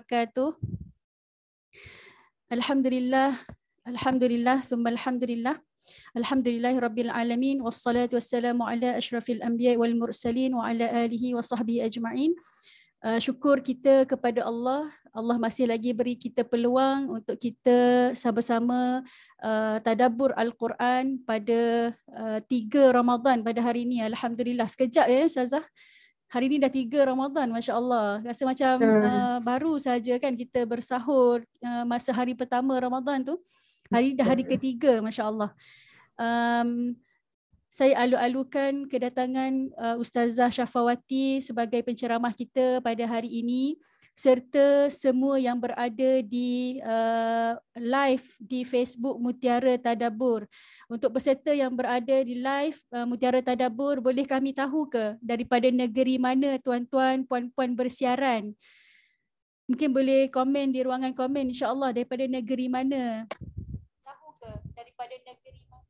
wabarakatuh. Alhamdulillah, alhamdulillah, thumma alhamdulillah. Alhamdulillahi rabbil alamin, wassalatu wassalamu ala asyrafil anbiya wal mursalin wa ala alihi wa sahbihi ajma'in. Syukur kita kepada Allah. Allah masih lagi beri kita peluang untuk kita sama-sama tadabbur Al-Quran pada 3 Ramadan pada hari ini. Alhamdulillah, sekejap ya Ustazah. Hari ini dah 3 Ramadan, Masya Allah. Rasa macam baru saja kan kita bersahur masa hari pertama Ramadan tu. Hari ini dah hari ketiga, Masya Allah. Saya alu-alukan kedatangan Ustazah Syafawati sebagai penceramah kita pada hari ini, serta semua yang berada di live di Facebook Mutiara Tadabbur. Untuk peserta yang berada di live Mutiara Tadabbur, boleh kami tahu ke daripada negeri mana tuan-tuan, puan-puan bersiaran? Mungkin boleh komen di ruangan komen, insya-Allah daripada negeri mana? Tahu ke daripada negeri mana?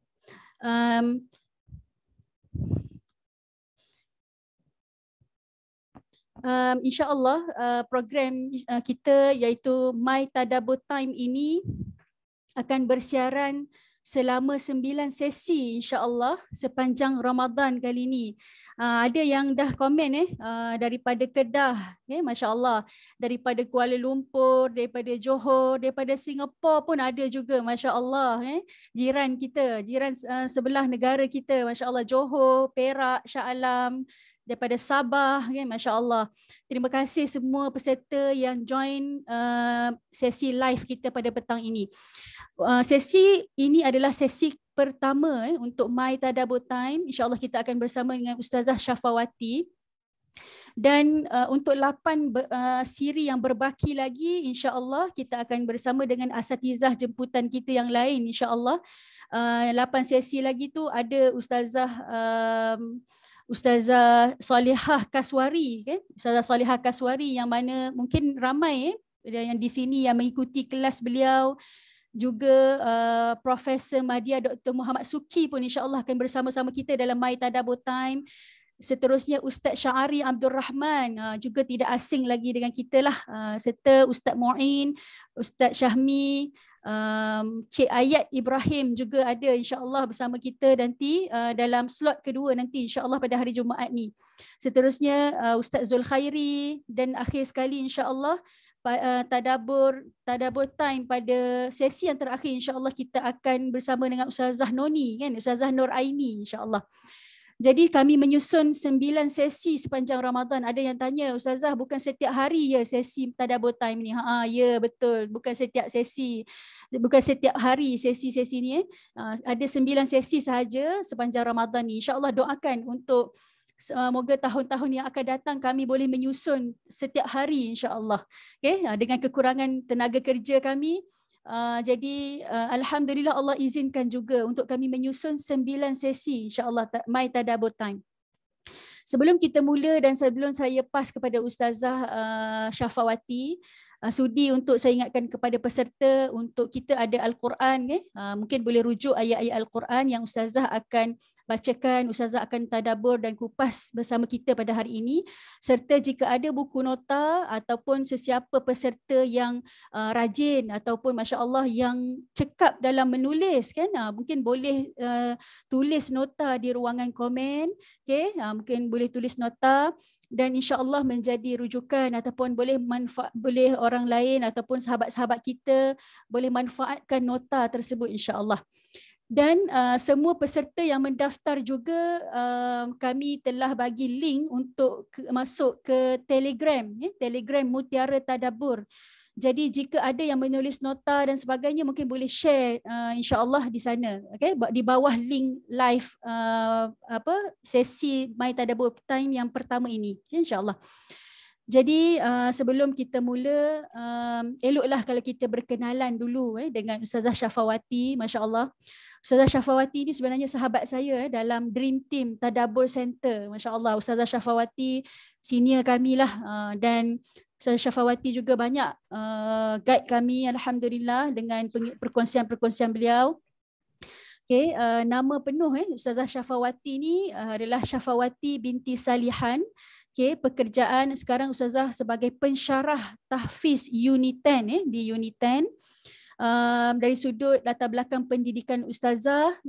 InsyaAllah program kita iaitu My Tadabbur Time ini akan bersiaran selama 9 sesi insyaAllah sepanjang Ramadan kali ini. Ada yang dah komen daripada Kedah, Masya Allah, daripada Kuala Lumpur, daripada Johor, daripada Singapura pun ada juga, Masya Allah. Jiran kita, jiran sebelah negara kita, Masya Allah, Johor, Perak, Shah Alam, daripada Sabah, Masya Allah. Terima kasih semua peserta yang join sesi live kita pada petang ini. Sesi ini adalah sesi pertama untuk My Tadabbur Time. InsyaAllah kita akan bersama dengan Ustazah Syafawati. Dan untuk 8 siri yang berbaki lagi, insyaAllah kita akan bersama dengan asatizah jemputan kita yang lain, insyaAllah. 8 sesi lagi tu ada Ustazah Solihah Kaswari, Ustazah Solihah Kaswari yang mana mungkin ramai yang di sini yang mengikuti kelas beliau, juga Profesor Madya Dr. Muhammad Suki pun insya-Allah akan bersama-sama kita dalam My Tadabbur Time. Seterusnya Ustaz Syahari Abdul Rahman juga tidak asing lagi dengan kita lah, serta Ustaz Mu'in, Ustaz Syahmi, Cik Ayat Ibrahim juga ada insya-Allah bersama kita nanti dalam slot kedua nanti insya-Allah pada hari Jumaat ni. Seterusnya Ustaz Zulkhairi, dan akhir sekali insya-Allah Tadabbur Time pada sesi yang terakhir insya-Allah kita akan bersama dengan Ustazah Noni, Ustazah Nur Aini insya-Allah. Jadi kami menyusun 9 sesi sepanjang Ramadan. Ada yang tanya, Ustazah bukan setiap hari ya sesi Tadabbur Time ni? Ya betul, bukan setiap sesi. Bukan setiap hari sesi-sesi ni. Ada 9 sesi sahaja sepanjang Ramadan ni. InsyaAllah doakan untuk semoga tahun-tahun yang akan datang kami boleh menyusun setiap hari insya-Allah. Dengan kekurangan tenaga kerja kami, jadi alhamdulillah Allah izinkan juga untuk kami menyusun 9 sesi insya-Allah My Tadabbur Time. Sebelum kita mula dan sebelum saya pas kepada Ustazah Syafawati, sudi untuk saya ingatkan kepada peserta untuk kita ada Al-Quran, mungkin boleh rujuk ayat-ayat Al-Quran yang Ustazah akan bacakan, Ustazah akan tadabbur dan kupas bersama kita pada hari ini. Serta jika ada buku nota ataupun sesiapa peserta yang rajin ataupun Masya Allah yang cekap dalam menulis, mungkin boleh tulis nota di ruangan komen, mungkin boleh tulis nota dan insya-Allah menjadi rujukan ataupun boleh orang lain ataupun sahabat-sahabat kita boleh manfaatkan nota tersebut insya-Allah. Dan semua peserta yang mendaftar juga kami telah bagi link untuk masuk ke Telegram, Telegram Mutiara Tadabbur. Jadi jika ada yang menulis nota dan sebagainya mungkin boleh share insya-Allah di sana, di bawah link live sesi My Tadabbur Time yang pertama ini, insya-Allah. Jadi sebelum kita mula, eloklah kalau kita berkenalan dulu dengan Ustazah Syafawati. Masya Allah, Ustazah Syafawati ini sebenarnya sahabat saya dalam Dream Team Tadabbur Center. Masya Allah, Ustazah Syafawati senior kami lah, dan Ustazah Syafawati juga banyak guide kami alhamdulillah dengan perkongsian-perkongsian beliau. Nama penuh Ustazah Syafawati ni adalah Syafawati binti Salihan. Okay, pekerjaan sekarang Ustazah sebagai pensyarah tahfiz Unit 10 di Unit 10. Dari sudut latar belakang pendidikan Ustazah,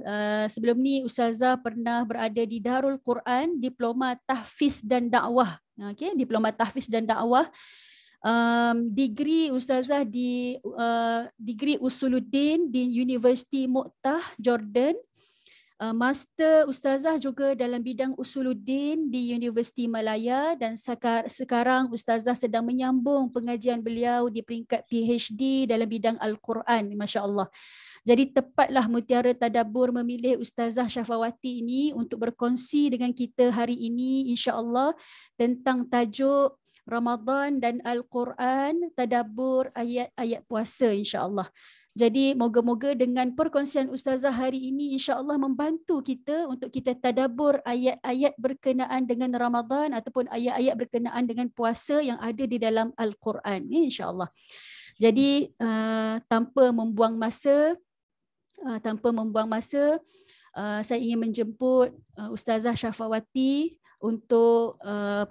sebelum ni Ustazah pernah berada di Darul Quran, Diploma Tahfiz dan Dakwah. Okay, Diploma Tahfiz dan Dakwah. Degree Ustazah di degree Usuluddin di University Mu'tah, Jordan. Master Ustazah juga dalam bidang Usuluddin di Universiti Malaya, dan sekarang Ustazah sedang menyambung pengajian beliau di peringkat PhD dalam bidang Al-Quran, Masya Allah. Jadi tepatlah Mutiara Tadabbur memilih Ustazah Syafawati ini untuk berkongsi dengan kita hari ini insya Allah tentang tajuk Ramadan dan Al-Quran, tadabbur ayat-ayat puasa insya Allah. Jadi moga-moga dengan perkongsian Ustazah hari ini insya-Allah membantu kita untuk kita tadabbur ayat-ayat berkenaan dengan Ramadan ataupun ayat-ayat berkenaan dengan puasa yang ada di dalam Al-Quran insya-Allah. Jadi tanpa membuang masa, saya ingin menjemput Ustazah Syafawati untuk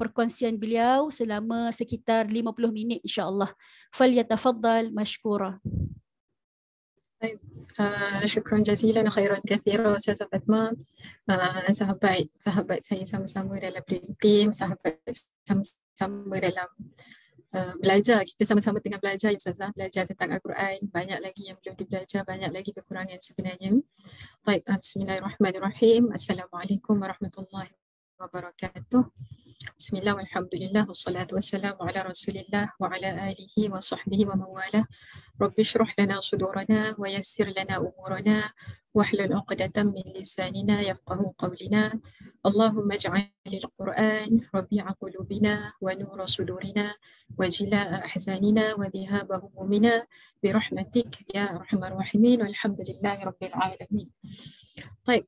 perkongsian beliau selama sekitar 50 minit insya-Allah. Falyatafaddal mashkura. Syukran jazilan khairan kathira Ustazah Fatma. Sahabat saya sama-sama dalam team, sahabat sama-sama dalam belajar. Kita sama-sama tengah belajar Ustazah, belajar tentang Al-Quran. Banyak lagi yang belum dibelajar, banyak lagi kekurangan sebenarnya. Baik, bismillahirrahmanirrahim. Assalamualaikum warahmatullahi wabarakatuh. Bismillah walhamdulillah wassalatu wassalamu ala rasulillah wa ala alihi wa sahbihi wa mawalah. Rabbi shrah lana sudurana wa yassir lana umurana wahlul 'uqdatam min lisanina yafqahu qawlina. Allahumma ij'alil Qur'an rabi'a qulubina wa nura sudurina wa jilaa ahzanina wa dhihaba humumina bi rahmatik ya arhamar rahimin walhamdulillahi rabbil alamin. Baik,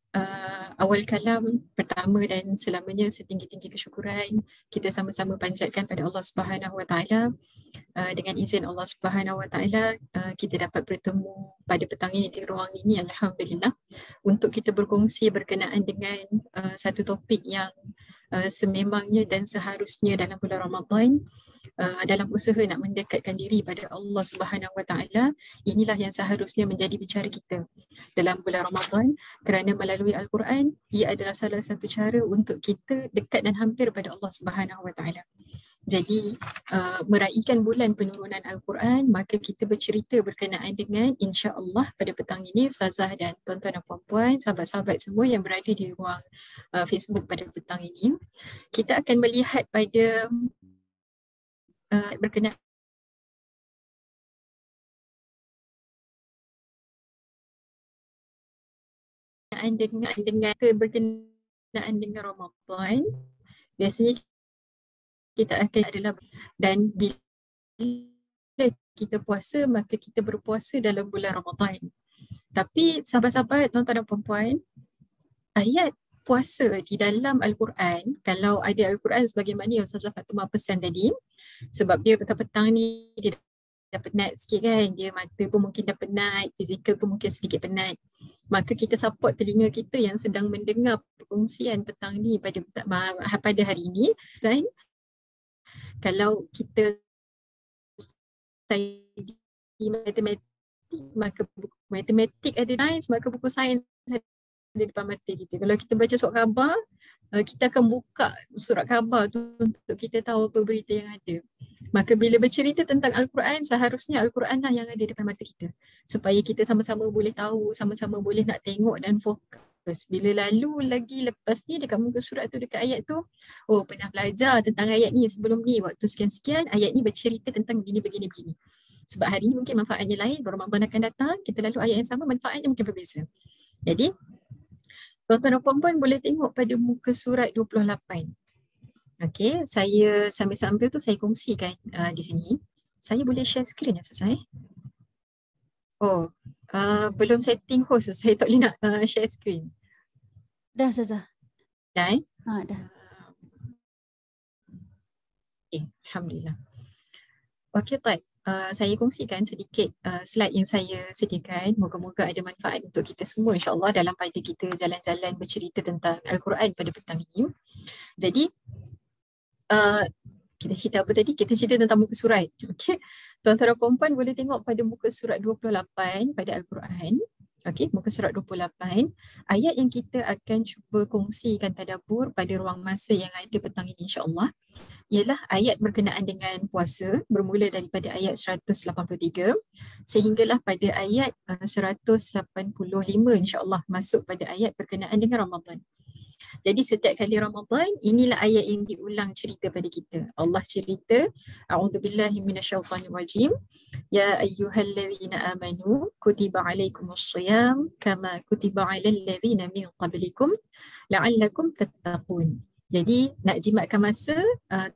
awal kalam pertama dan selamanya setinggi-tinggi kesyukuran kita sama-sama panjatkan pada Allah Subhanahu wa taala. Dengan izin Allah Subhanahu wa taala kita dapat bertemu pada petang ini di ruang ini alhamdulillah untuk kita berkongsi berkenaan dengan satu topik yang sememangnya dan seharusnya dalam bulan Ramadan, dalam usaha nak mendekatkan diri pada Allah Subhanahu wa taala. Inilah yang seharusnya menjadi bicara kita dalam bulan Ramadan, kerana melalui Al-Quran ia adalah salah satu cara untuk kita dekat dan hampir pada Allah Subhanahu wa taala. Jadi meraihkan bulan penurunan Al-Quran, maka kita bercerita berkenaan dengan insya-Allah pada petang ini Ustazah dan tuan-tuan dan puan-puan, sahabat-sahabat semua yang berada di ruang Facebook pada petang ini, kita akan melihat pada berkenaan berkenaan dengan Ramadan. Biasanya kita akan adalah, dan bila kita puasa maka kita berpuasa dalam bulan Ramadan. Tapi sahabat-sahabat, tuan-tuan dan puan-puan, ayat puasa di dalam Al-Quran, kalau ada Al-Quran sebagaimana yang Ustazah Fatma pesan tadi, sebab dia petang-petang ni dia dah penat sikit kan, dia mata pun mungkin dah penat, fizikal pun mungkin sedikit penat, maka kita support telinga kita yang sedang mendengar perkongsian petang ni pada hari ini. Dan kalau kita study matematik, maka buku matematik ada sains, maka buku sains ada depan mata kita. Kalau kita baca surat khabar, kita akan buka surat khabar tu untuk kita tahu apa berita yang ada. Maka bila bercerita tentang Al-Quran, seharusnya Al-Quran lah yang ada depan mata kita, supaya kita sama-sama boleh tahu, sama-sama boleh nak tengok dan fokus. Bila lalu lagi lepas ni dekat muka surat tu, dekat ayat tu, oh pernah belajar tentang ayat ni sebelum ni, waktu sekian-sekian ayat ni bercerita tentang begini. Sebab hari ni mungkin manfaatnya lain, Ramadan akan datang, kita lalu ayat yang sama, manfaatnya mungkin berbeza. Jadi tuan-tuan dan puan-puan boleh tengok pada muka surat 28. Okey, saya sambil-sambil tu saya kongsikan di sini. Saya boleh share screen ya Ustazah? Oh, belum setting host, saya tak boleh nak share screen. Dah Ustazah. Dah Dah. Alhamdulillah. Okey, baik. Saya kongsikan sedikit slide yang saya sediakan. Moga-moga ada manfaat untuk kita semua insya-Allah dalam pada kita jalan-jalan bercerita tentang Al-Quran pada petang ini. Jadi uh, kita cerita apa tadi? Kita cerita tentang muka surat. Okey. Tuan-tuan dan puan-puan boleh tengok pada muka surat 28 pada Al-Quran. Okey, muka surat 28. Ayat yang kita akan cuba kongsikan tadabbur pada ruang masa yang ada petang ini insya-Allah ialah ayat berkenaan dengan puasa, bermula daripada ayat 183 sehinggalah pada ayat 185 insya-Allah masuk pada ayat berkenaan dengan Ramadan. Jadi setiap kali Ramadan, inilah ayat yang diulang cerita pada kita. Allah cerita, A'udzubillahi minasyaitanirrajim. Ya ayyuhallazina amanu kutiba alaikumussyiyam kama kutiba alal ladzina min qablikum la'allakum tattaqun. Jadi nak jimatkan masa,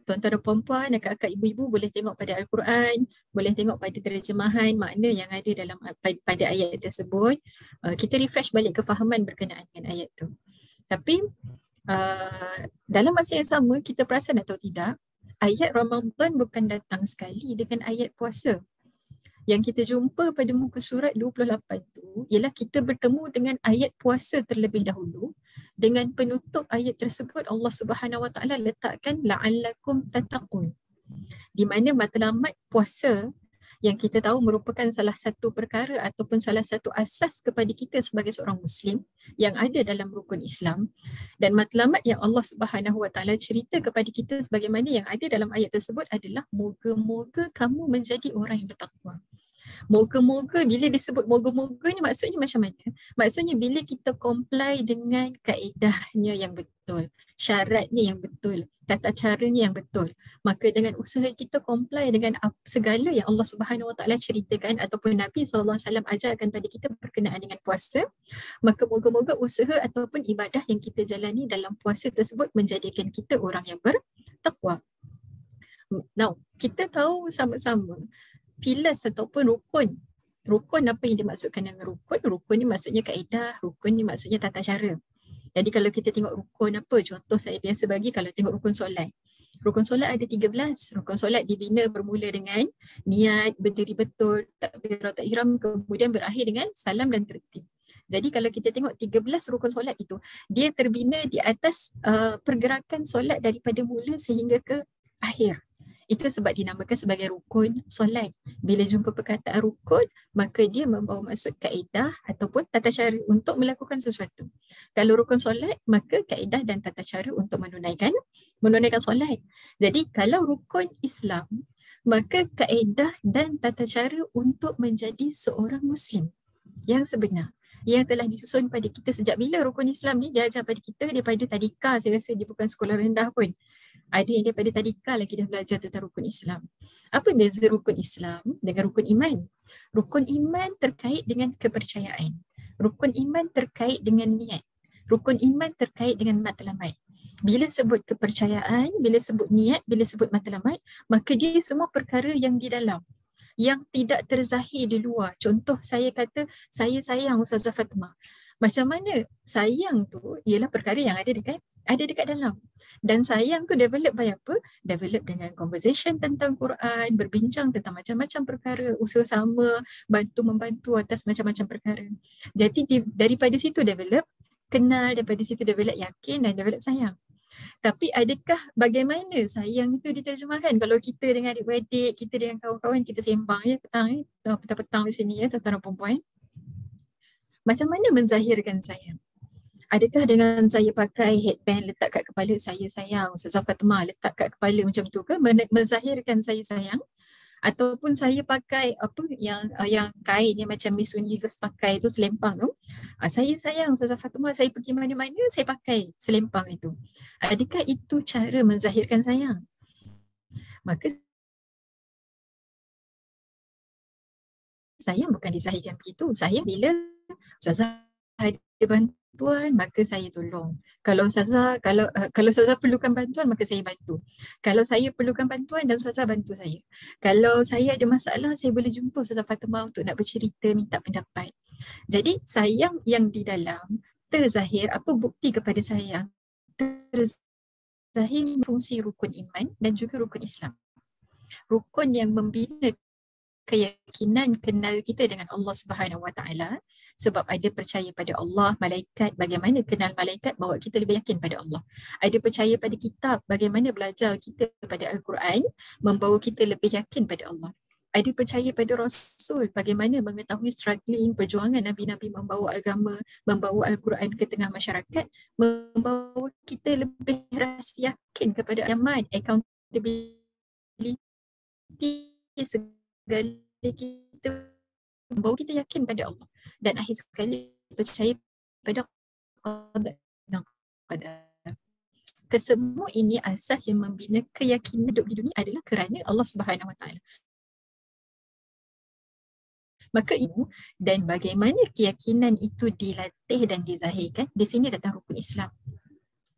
tuan-tuan dan puan-puan, akak-akak, ibu-ibu boleh tengok pada Al-Quran, boleh tengok pada terjemahan makna yang ada dalam pada ayat tersebut. Kita refresh balik kefahaman berkenaan dengan ayat tu. Tapi dalam masa yang sama kita perasan atau tidak, ayat Ramadan bukan datang sekali dengan ayat puasa. Yang kita jumpa pada muka surat 28 tu ialah kita bertemu dengan ayat puasa terlebih dahulu. Dengan penutup ayat tersebut Allah Subhanahu Wa Taala letakkan la'allakum tattaqun. Di mana matlamat puasa yang kita tahu merupakan salah satu perkara ataupun salah satu asas kepada kita sebagai seorang Muslim yang ada dalam rukun Islam, dan matlamat yang Allah Subhanahu Wa Taala cerita kepada kita sebagaimana yang ada dalam ayat tersebut adalah moga-moga kamu menjadi orang yang bertakwa. Moga-moga, bila disebut moga-moga ni maksudnya macam mana? Maksudnya bila kita comply dengan kaedahnya yang betul, syaratnya yang betul, tata caranya yang betul, maka dengan usaha kita comply dengan segala yang Allah Subhanahu Wa Taala ceritakan ataupun Nabi SAW ajarkan pada kita berkenaan dengan puasa, maka moga-moga usaha ataupun ibadah yang kita jalani dalam puasa tersebut menjadikan kita orang yang bertakwa. Now, kita tahu sama-sama pilas ataupun rukun. Rukun, apa yang dimaksudkan dengan rukun? Rukun ni maksudnya kaedah, rukun ni maksudnya tata cara. Jadi kalau kita tengok rukun apa, contoh saya biasa bagi kalau tengok rukun solat. Rukun solat ada 13. Rukun solat dibina bermula dengan niat, berdiri betul, takbiratul ihram, kemudian berakhir dengan salam dan tertib. Jadi kalau kita tengok 13 rukun solat itu, dia terbina di atas pergerakan solat daripada mula sehingga ke akhir. Itu sebab dinamakan sebagai rukun solat. Bila jumpa perkataan rukun, maka dia membawa maksud kaedah ataupun tata cara untuk melakukan sesuatu. Kalau rukun solat, maka kaedah dan tata cara untuk menunaikan solat. Jadi kalau rukun Islam, maka kaedah dan tata cara untuk menjadi seorang Muslim yang sebenar, yang telah disusun pada kita sejak bila rukun Islam ni diajar pada kita daripada tadika. Saya rasa dia bukan sekolah rendah pun. Ada yang daripada tadika lagi dah belajar tentang rukun Islam. Apa beza rukun Islam dengan rukun iman? Rukun iman terkait dengan kepercayaan. Rukun iman terkait dengan niat. Rukun iman terkait dengan matlamat. Bila sebut kepercayaan, bila sebut niat, bila sebut matlamat, maka dia semua perkara yang di dalam, yang tidak terzahir di luar. Contoh saya kata, saya sayang Ustazah Fatimah. Macam mana sayang tu ialah perkara yang ada dekat dalam. Dan sayang tu develop by apa? Develop dengan conversation tentang Quran, berbincang tentang macam-macam perkara, usaha sama, bantu-membantu atas macam-macam perkara. Jadi daripada situ develop kenal, daripada situ develop yakin dan develop sayang. Tapi adakah bagaimana sayang itu diterjemahkan? Kalau kita dengan adik-beradik, kita dengan kawan-kawan, kita sembang ya petang-petang di sini ya, tuan-tuan dan puan-puan. Macam mana menzahirkan sayang? Adakah dengan saya pakai headband letak kat kepala saya sayang, Ustazah Fatimah letak kat kepala macam tu ke menzahirkan saya sayang? Ataupun saya pakai apa yang kain yang macam Miss Universe pakai tu, selempang tu. Saya sayang Ustazah Fatimah, saya pergi mana-mana saya pakai selempang itu. Adakah itu cara menzahirkan sayang? Maka sayang bukan dizahirkan begitu. Sayang bila Ustazah ada bantuan maka saya tolong. Kalau Ustazah perlukan bantuan maka saya bantu. Kalau saya perlukan bantuan dan Ustazah bantu saya. Kalau saya ada masalah saya boleh jumpa Ustazah Fatimah untuk nak bercerita, minta pendapat. Jadi sayang yang di dalam terzahir, apa bukti kepada sayang? Terzahir fungsi rukun iman dan juga rukun Islam. Rukun yang membina keyakinan kenal kita dengan Allah Subhanahu Wa Taala, sebab ada percaya pada Allah, malaikat, bagaimana kenal malaikat, bahawa kita lebih yakin pada Allah. Ada percaya pada kitab, bagaimana belajar kita pada Al-Quran, membawa kita lebih yakin pada Allah. Ada percaya pada Rasul, bagaimana mengetahui struggling, perjuangan Nabi-Nabi membawa agama, membawa Al-Quran ke tengah masyarakat, membawa kita lebih rasa yakin kepada kiamat, accountability, segala kita, membawa kita yakin pada Allah. Dan akhir sekali percaya pada qada dan qadar. Kesemua ini asas yang membina keyakinan hidup di dunia adalah kerana Allah Subhanahu Wa Taala. Maka itu, dan bagaimana keyakinan itu dilatih dan dizahirkan, di sini datang rukun Islam.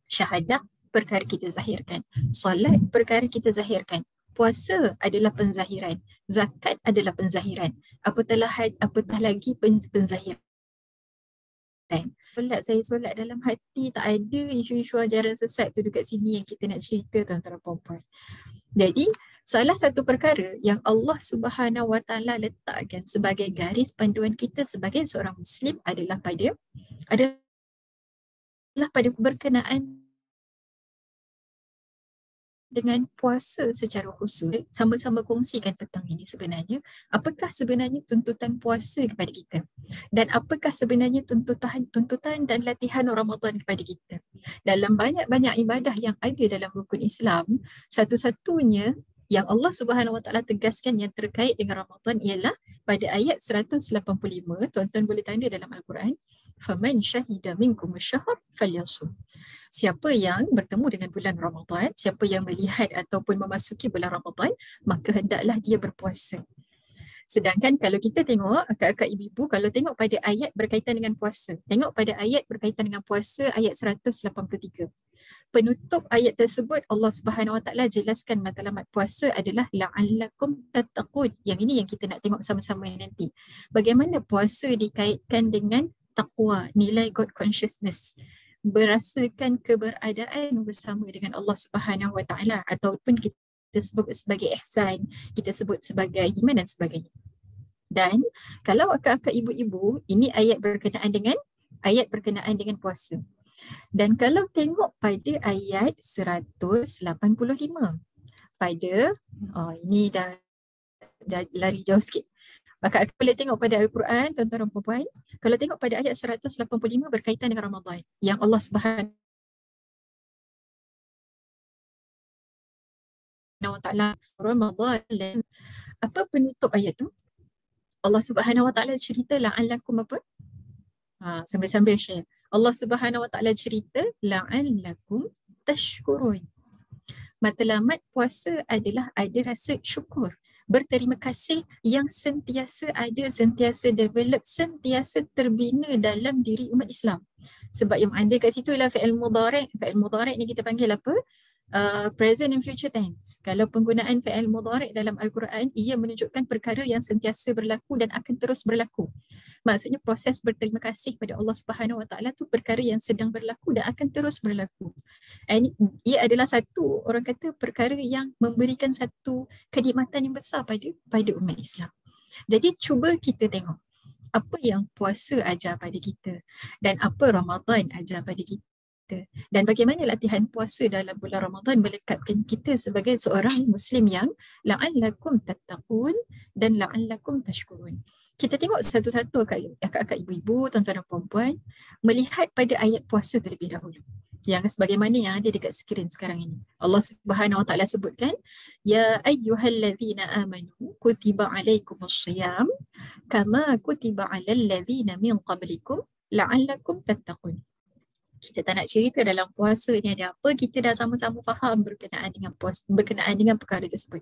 Syahadah perkara kita zahirkan, solat perkara kita zahirkan, puasa adalah penzahiran, zakat adalah penzahiran, apatah lagi penzahiran. Saya solat dalam hati, tak ada isu-isu ajaran sesat tu dekat sini yang kita nak cerita, tuan-tuan dan puan-puan. Jadi salah satu perkara yang Allah Subhanahu Wa Taala letakkan sebagai garis panduan kita sebagai seorang Muslim adalah pada berkenaan dengan puasa secara khusus. Sama-sama kongsikan petang ini sebenarnya, apakah sebenarnya tuntutan puasa kepada kita, dan apakah sebenarnya tuntutan dan latihan Ramadan kepada kita. Dalam banyak-banyak ibadah yang ada dalam rukun Islam, satu-satunya yang Allah Subhanahu Wa Taala tegaskan yang terkait dengan Ramadan ialah pada ayat 185, tuan-tuan boleh tanda dalam Al-Quran, faman syahida minkum asy-syahr falyasum. Siapa yang bertemu dengan bulan Ramadan, siapa yang melihat ataupun memasuki bulan Ramadan, maka hendaklah dia berpuasa. Sedangkan kalau kita tengok, akak-akak ibu-ibu, kalau tengok pada ayat berkaitan dengan puasa, tengok pada ayat berkaitan dengan puasa ayat 183. Penutup ayat tersebut, Allah Subhanahu Wa Taala jelaskan matlamat puasa adalah la'allakum tattaqun. Yang ini yang kita nak tengok sama-sama nanti. Bagaimana puasa dikaitkan dengan taqwa, nilai God consciousness, berasakan keberadaan bersama dengan Allah Subhanahu Wa Taala, ataupun kita sebut sebagai ihsan, kita sebut sebagai iman dan sebagainya. Dan kalau akak-akak ibu-ibu, ini ayat berkenaan dengan puasa. Dan kalau tengok pada ayat 185, pada ini dah lari jauh sikit. Maka aku boleh tengok pada Al-Quran, tuan-tuan dan puan-puan, kalau tengok pada ayat 185 berkaitan dengan Ramadan, yang Allah Subhanahu Wa Taala Ramadan, apa penutup ayat tu? Allah Subhanahu Wa Taala cerita la'allakum apa? Sambil-sambil share. Allah Subhanahu Wa Taala cerita la'allakum tashkurun. Matlamat puasa adalah ada rasa syukur, berterima kasih yang sentiasa ada, sentiasa develop, sentiasa terbina dalam diri umat Islam. Sebab yang ada kat situ ialah fi'il mudhari'. Fi'il mudhari' ni kita panggil apa? Present and future tense. Kalau penggunaan fi'il mudhari' dalam Al-Quran, ia menunjukkan perkara yang sentiasa berlaku dan akan terus berlaku. Maksudnya proses berterima kasih pada Allah Subhanahu Wa Taala tu perkara yang sedang berlaku dan akan terus berlaku. And ia adalah satu, orang kata, perkara yang memberikan satu kenikmatan yang besar pada umat Islam. Jadi cuba kita tengok apa yang puasa ajar pada kita dan apa Ramadan ajar pada kita. Dan bagaimana latihan puasa dalam bulan Ramadan melekatkan kita sebagai seorang Muslim yang la'allakum tattaqun dan la'allakum tashkurun. Kita tengok satu-satu akak-akak ibu-ibu, tuan-tuan dan puan-puan, melihat pada ayat puasa terlebih dahulu. Yang sebagaimana yang ada dekat skrin sekarang ini. Allah Subhanahu Wa Taala sebutkan, ya ayyuhallazina amanu kutiba alaikumussyiyam kama kutiba alal ladzina min qablikum la'allakum tattaqun. Kita tak nak cerita dalam puasa ni ada apa, kita dah sama-sama faham berkenaan dengan puasa, berkenaan dengan perkara tersebut.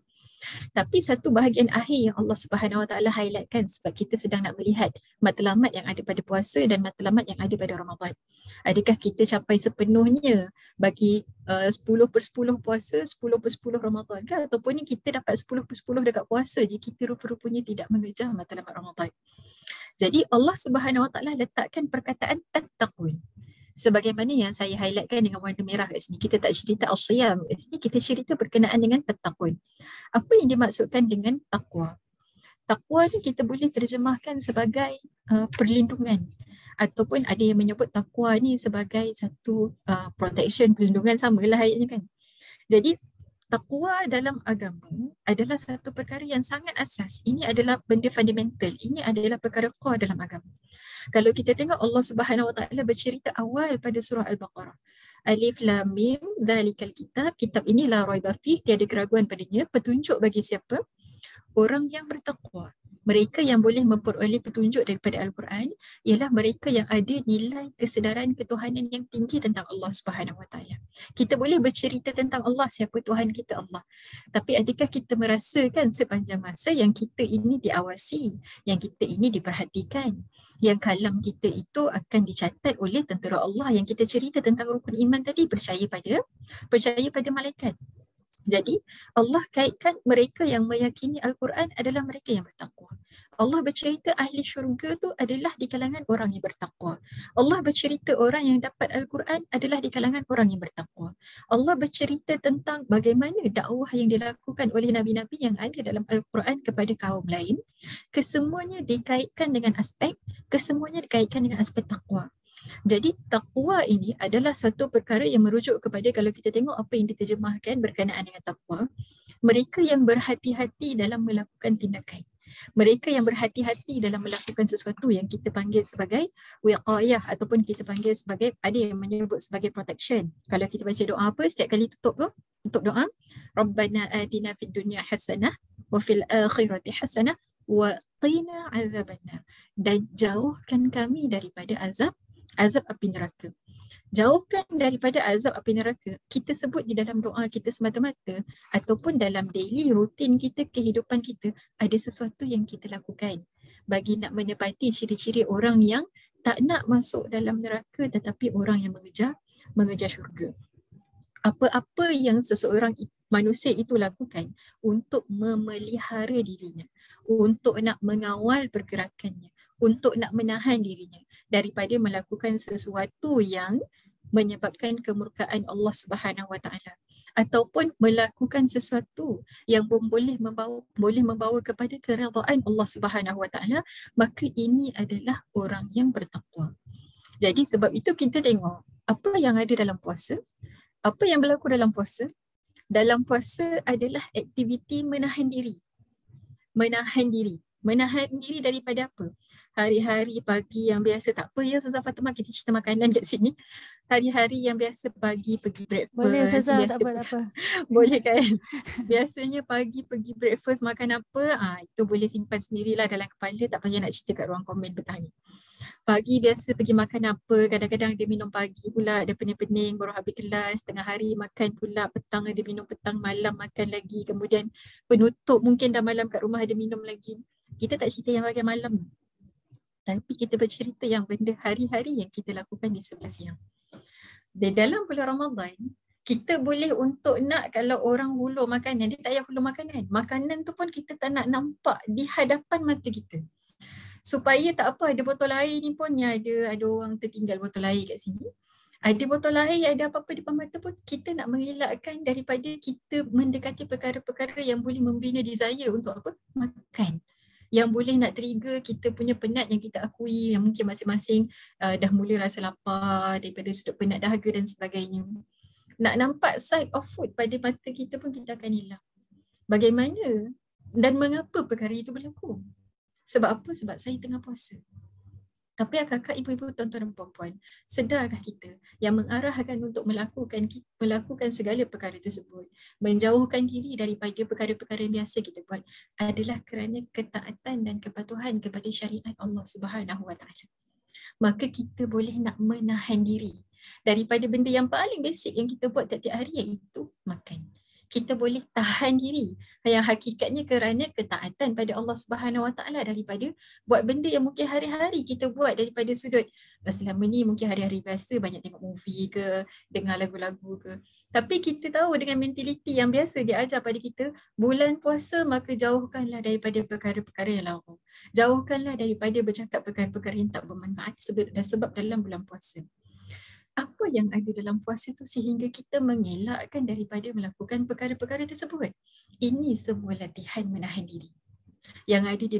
Tapi satu bahagian akhir yang Allah Subhanahu Wa Taala highlightkan, sebab kita sedang nak melihat matlamat yang ada pada puasa dan matlamat yang ada pada Ramadan. Adakah kita capai sepenuhnya bagi 10/10 puasa, 10/10 Ramadan ke, ataupun ni kita dapat 10/10 dekat puasa je, kita rupa-rupanya tidak mengejar matlamat Ramadan. Jadi Allah Subhanahu Wa Taala letakkan perkataan tattaqun. Sebagaimana yang saya highlightkan dengan warna merah kat sini, kita tak cerita as-siyam kat sini, kita cerita berkenaan dengan tattaqun. Apa yang dimaksudkan dengan taqwa? Takwa ni kita boleh terjemahkan sebagai perlindungan, ataupun ada yang menyebut takwa ni sebagai satu protection, perlindungan, samalah ayatnya kan. Jadi takwa dalam agama adalah satu perkara yang sangat asas. Ini adalah benda fundamental. Ini adalah perkara core dalam agama. Kalau kita tengok Allah Subhanahu Wa Taala bercerita awal pada surah Al-Baqarah. Alif Lam Mim Dzalikal Kitab. Kitab ini la raiba fih, tiada keraguan padanya. Petunjuk bagi siapa? Orang yang bertakwa. Mereka yang boleh memperoleh petunjuk daripada Al-Quran ialah mereka yang ada nilai kesedaran ketuhanan yang tinggi tentang Allah Subhanahu Wa Taala. Kita boleh bercerita tentang Allah, siapa Tuhan kita Allah. Tapi adakah kita merasakan sepanjang masa yang kita ini diawasi, yang kita ini diperhatikan, yang kalam kita itu akan dicatat oleh tentera Allah, yang kita cerita tentang rukun iman tadi, percaya pada malaikat. Jadi Allah kaitkan mereka yang meyakini Al-Quran adalah mereka yang bertakwa. Allah bercerita ahli syurga tu adalah di kalangan orang yang bertakwa. Allah bercerita orang yang dapat Al-Quran adalah di kalangan orang yang bertakwa. Allah bercerita tentang bagaimana dakwah yang dilakukan oleh Nabi-Nabi yang ada dalam Al-Quran kepada kaum lain. Kesemuanya dikaitkan dengan aspek takwa. Jadi takwa ini adalah satu perkara yang merujuk kepada, kalau kita tengok apa yang diterjemahkan berkenaan dengan takwa, mereka yang berhati-hati dalam melakukan tindakan. Mereka yang berhati-hati dalam melakukan sesuatu yang kita panggil sebagai wiqayah, ataupun kita panggil sebagai, ada yang menyebut sebagai protection. Kalau kita baca doa apa setiap kali tutup doa, Rabbana atina fid dunya hasanah wa fil akhirati hasanah wa qina azabannar, dan jauhkan kami daripada azab api neraka. Jauhkan daripada azab api neraka. Kita sebut di dalam doa kita semata-mata, ataupun dalam daily rutin kita, kehidupan kita, ada sesuatu yang kita lakukan bagi nak menepati ciri-ciri orang yang tak nak masuk dalam neraka, tetapi orang yang mengejar syurga. Apa-apa yang seseorang manusia itu lakukan untuk memelihara dirinya, untuk nak mengawal pergerakannya, untuk nak menahan dirinya daripada melakukan sesuatu yang menyebabkan kemurkaan Allah Subhanahu Wa Taala, ataupun melakukan sesuatu yang boleh membawa kepada keredaan Allah Subhanahu Wa Taala, maka ini adalah orang yang bertakwa. Jadi sebab itu kita tengok apa yang ada dalam puasa, apa yang berlaku dalam puasa. Dalam puasa adalah aktiviti menahan diri. Menahan diri daripada apa? Hari-hari pagi yang biasa, tak apa ya Ustazah Fatimah, kita cerita makanan kat sini. Hari-hari yang biasa pagi pergi breakfast. Boleh Ustazah, tak apa. Boleh kan? Biasanya pagi pergi breakfast makan apa? Itu boleh simpan sendirilah dalam kepala, tak payah nak cerita kat ruang komen petang ni. Pagi biasa pergi makan apa, kadang-kadang dia minum pagi pula, ada pening-pening baru habis kelas, tengah hari makan pula, petang ada minum petang, malam makan lagi, kemudian penutup mungkin dah malam kat rumah ada minum lagi. Kita tak cerita yang bahagian malam, tapi kita bercerita yang benda hari-hari yang kita lakukan di sebelah siang. Dan dalam bulan Ramadan, kita boleh untuk nak, kalau orang hulur makanan, dia tak payah hulur makanan. Makanan tu pun kita tak nak nampak di hadapan mata kita. Supaya tak apa, ada botol air ni pun ada orang tertinggal botol air kat sini. Ada botol air, ada apa-apa depan mata pun, kita nak mengelakkan daripada kita mendekati perkara-perkara yang boleh membina desire untuk apa? Makan. Yang boleh nak trigger kita punya penat yang kita akui, yang mungkin masing-masing dah mula rasa lapar daripada sudut penat dahaga dan sebagainya. Nak nampak side of food pada mata kita pun kita akan elak. Bagaimana dan mengapa perkara itu berlaku? Sebab apa? Sebab saya tengah puasa. Tapi kakak, ibu-ibu, tuan-tuan dan puan-puan, sedarkah kita yang mengarahkan untuk melakukan segala perkara tersebut, menjauhkan diri daripada perkara-perkara yang biasa kita buat, adalah kerana ketaatan dan kepatuhan kepada syariat Allah Subhanahu Wa Taala. Maka kita boleh nak menahan diri daripada benda yang paling basic yang kita buat tiap-tiap hari, iaitu makan. Kita boleh tahan diri yang hakikatnya kerana ketaatan pada Allah Subhanahu Wa Taala daripada buat benda yang mungkin hari-hari kita buat daripada sudut selama ni mungkin hari-hari biasa banyak tengok movie ke, dengar lagu-lagu ke. Tapi kita tahu dengan mentaliti yang biasa dia ajar pada kita, bulan puasa maka jauhkanlah daripada perkara-perkara yang larang. Jauhkanlah daripada bercakap perkara-perkara yang tak bermanfaat sebab dalam bulan puasa. Apa yang ada dalam puasa itu sehingga kita mengelakkan daripada melakukan perkara-perkara tersebut? Ini semua latihan menahan diri. yang ada di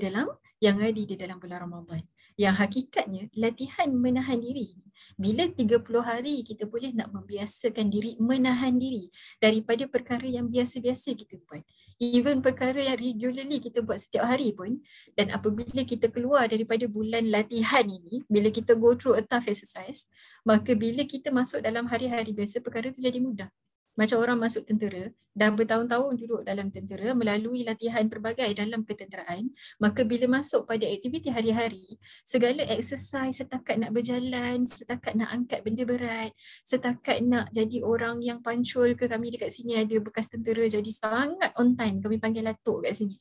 dalam bulan Ramadan. Yang hakikatnya latihan menahan diri. Bila 30 hari kita boleh nak membiasakan diri menahan diri daripada perkara yang biasa-biasa kita buat. Even perkara yang regularly kita buat setiap hari pun, dan apabila kita keluar daripada bulan latihan ini, bila kita go through a tough exercise, maka bila kita masuk dalam hari-hari biasa, perkara itu jadi mudah. Macam orang masuk tentera, dah bertahun-tahun duduk dalam tentera, melalui latihan pelbagai dalam ketenteraan, maka bila masuk pada aktiviti hari-hari, segala exercise setakat nak berjalan, setakat nak angkat benda berat, setakat nak jadi orang yang punctual ke, kami dekat sini ada bekas tentera jadi sangat on time, kami panggil latuk kat sini.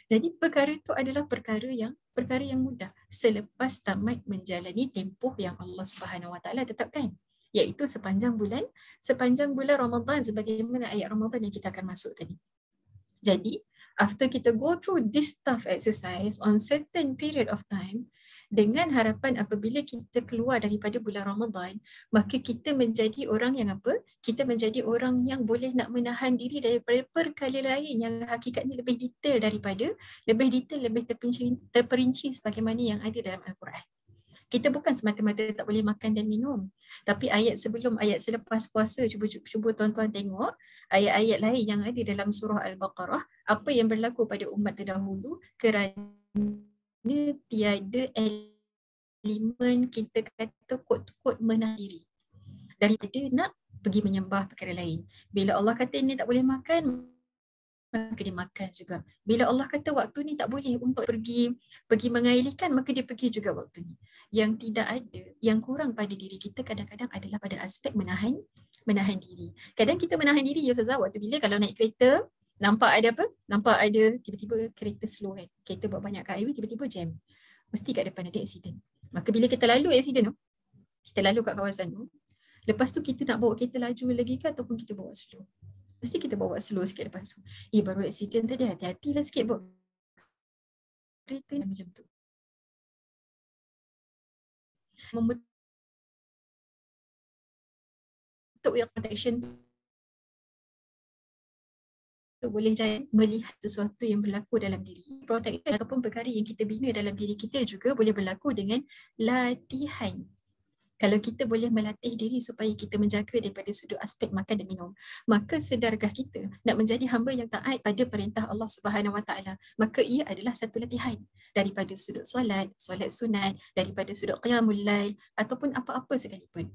Jadi perkara itu adalah perkara yang mudah selepas tamat menjalani tempoh yang Allah Subhanahu Wa Taala tetapkan, iaitu sepanjang bulan Ramadan, sebagaimana ayat Ramadan yang kita akan masuk tadi. Jadi, after kita go through this tough exercise on certain period of time, dengan harapan apabila kita keluar daripada bulan Ramadan, maka kita menjadi orang yang apa? Kita menjadi orang yang boleh nak menahan diri daripada perkara lain yang hakikatnya lebih detail, lebih terperinci sebagaimana yang ada dalam Al-Quran. Kita bukan semata-mata tak boleh makan dan minum. Tapi ayat sebelum, ayat selepas puasa, cuba tuan-tuan tengok ayat-ayat lain yang ada dalam surah Al-Baqarah, apa yang berlaku pada umat terdahulu kerana tiada elemen kita kata kod-kod menahan diri daripada nak pergi menyembah perkara lain. Bila Allah kata ini tak boleh makan, maka dia makan juga. Bila Allah kata waktu ni tak boleh untuk pergi mengailikan, maka dia pergi juga waktu ni. Yang tidak ada, yang kurang pada diri kita kadang-kadang adalah pada aspek menahan diri. Kadang kita menahan diri, ya Ustazah, waktu bila kalau naik kereta, nampak ada tiba-tiba kereta slow kan. Kereta buat banyak kat highway, tiba-tiba jam. Mesti kat depan ada accident. Maka bila kita lalu accident tu, kita lalu kat kawasan tu, lepas tu kita nak bawa kereta laju lagi ke ataupun kita bawa slow? Mesti kita bawa slow sikit lepas tu. Baru accident tadi, hati-hatilah sikit bawa kereta macam tu. Membentuk yang protection tu boleh jadi melihat sesuatu yang berlaku dalam diri. Protection ataupun perkara yang kita bina dalam diri kita juga boleh berlaku dengan latihan. Kalau kita boleh melatih diri supaya kita menjaga daripada sudut aspek makan dan minum, maka sedarkah kita nak menjadi hamba yang taat pada perintah Allah Subhanahu Wa Taala, maka ia adalah satu latihan daripada sudut solat sunat, daripada sudut qiyamul lail ataupun apa-apa sekalipun.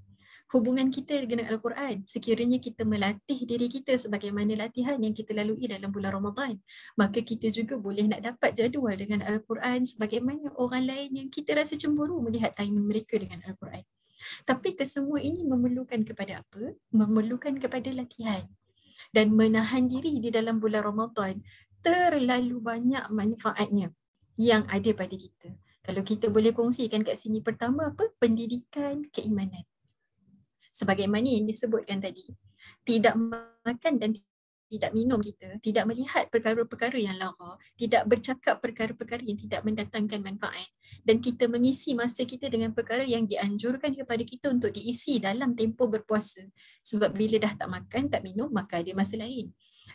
Hubungan kita dengan Al-Quran, sekiranya kita melatih diri kita sebagaimana latihan yang kita lalui dalam bulan Ramadan, maka kita juga boleh nak dapat jadual dengan Al-Quran sebagaimana orang lain yang kita rasa cemburu melihat timing mereka dengan Al-Quran. Tapi kesemua ini memerlukan kepada apa? Memerlukan kepada latihan. Dan menahan diri di dalam bulan Ramadan terlalu banyak manfaatnya yang ada pada kita. Kalau kita boleh kongsikan kat sini, pertama apa? Pendidikan keimanan. Sebagaimana yang disebutkan tadi, tidak makan dan tidak minum kita, tidak melihat perkara-perkara yang lara, tidak bercakap perkara-perkara yang tidak mendatangkan manfaat, dan kita mengisi masa kita dengan perkara yang dianjurkan kepada kita untuk diisi dalam tempoh berpuasa. Sebab bila dah tak makan, tak minum, maka ada masa lain.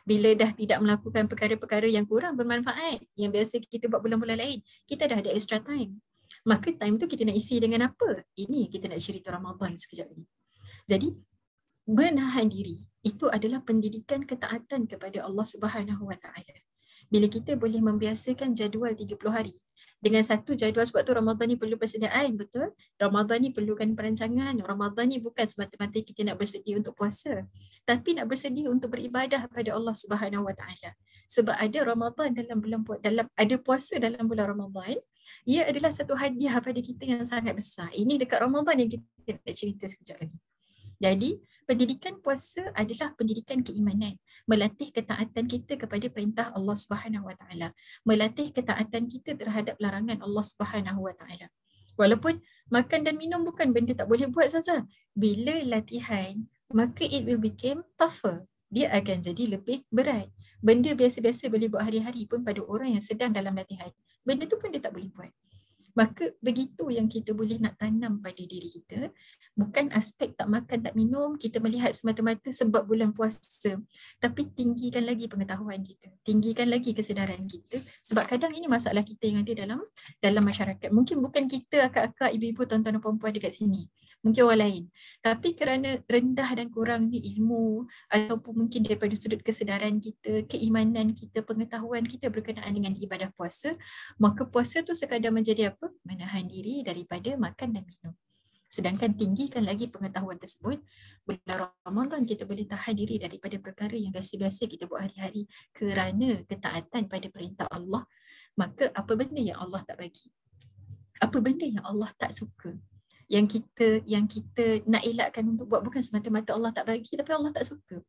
Bila dah tidak melakukan perkara-perkara yang kurang bermanfaat, yang biasa kita buat bulan-bulan lain, kita dah ada extra time. Maka time tu kita nak isi dengan apa? Ini kita nak cerita Ramadan sekejap lagi. Jadi, menahan diri itu adalah pendidikan ketaatan kepada Allah Subhanahu Wa Taala. Bila kita boleh membiasakan jadual 30 hari dengan satu jadual, sebab tu Ramadan ni perlu persediaan, betul? Ramadan ni perlukan perancangan. Ramadan ni bukan semata-mata kita nak bersedia untuk puasa, tapi nak bersedia untuk beribadah pada Allah Subhanahu Wa Taala. Sebab ada Ramadan ada puasa dalam bulan Ramadan, ia adalah satu hadiah pada kita yang sangat besar. Ini dekat Ramadan yang kita nak cerita sekejap lagi. Jadi, pendidikan puasa adalah pendidikan keimanan, melatih ketaatan kita kepada perintah Allah Subhanahu Wa Taala, melatih ketaatan kita terhadap larangan Allah Subhanahu Wa Taala. Walaupun makan dan minum bukan benda tak boleh buat saja. Bila latihan, maka it will become tougher. Dia akan jadi lebih berat. Benda biasa-biasa boleh buat hari-hari pun pada orang yang sedang dalam latihan, benda tu pun dia tak boleh buat. Maka begitu yang kita boleh nak tanam pada diri kita. Bukan aspek tak makan, tak minum, kita melihat semata-mata sebab bulan puasa. Tapi tinggikan lagi pengetahuan kita. Tinggikan lagi kesedaran kita. Sebab kadang ini masalah kita yang ada dalam masyarakat. Mungkin bukan kita akak-akak, ibu-ibu, tuan-tuan dan perempuan dekat sini. Mungkin orang lain. Tapi kerana rendah dan kurangnya ilmu ataupun mungkin daripada sudut kesedaran kita, keimanan kita, pengetahuan kita berkenaan dengan ibadah puasa, maka puasa tu sekadar menjadi apa? Menahan diri daripada makan dan minum. Sedangkan tinggikan lagi pengetahuan tersebut, bulan Ramadan kita boleh tahan diri daripada perkara yang biasa-biasa kita buat hari-hari kerana ketaatan pada perintah Allah. Maka apa benda yang Allah tak bagi? Apa benda yang Allah tak suka? Yang kita nak elakkan untuk buat bukan semata-mata Allah tak bagi, tapi Allah tak suka.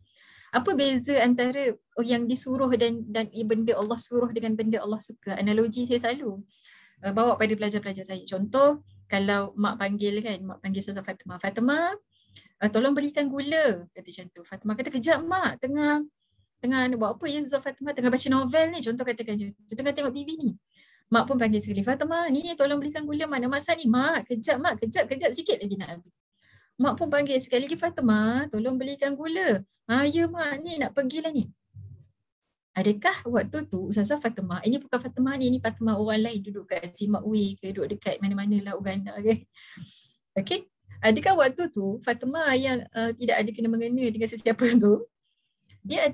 Apa beza antara yang disuruh dan benda Allah suruh dengan benda Allah suka? Analogi saya selalu bawa pada pelajar-pelajar saya. Contoh, kalau mak panggil Ustazah Fatimah, Fatimah, tolong belikan gula, kata macam tu. Fatimah kata, kejap mak, tengah buat apa ya Ustazah Fatimah? Tengah baca novel ni, contoh katakan macam tu. Tengah tengok TV ni. Mak pun panggil sekali, Fatimah, ni tolong belikan gula, mana masak ni? Mak, kejap sikit lagi nak habis. Mak pun panggil sekali lagi, Fatimah, tolong belikan gula. Ya mak, ni nak pergilah ni. Adakah waktu tu Ustazah Fatimah, ini bukan Fatimah ni Fatimah orang lain duduk kat Zimbabwe ke, duduk dekat mana-mana lah Uganda ke. Okay. Adakah waktu tu Fatimah yang tidak ada kena-mengena dengan sesiapa tu,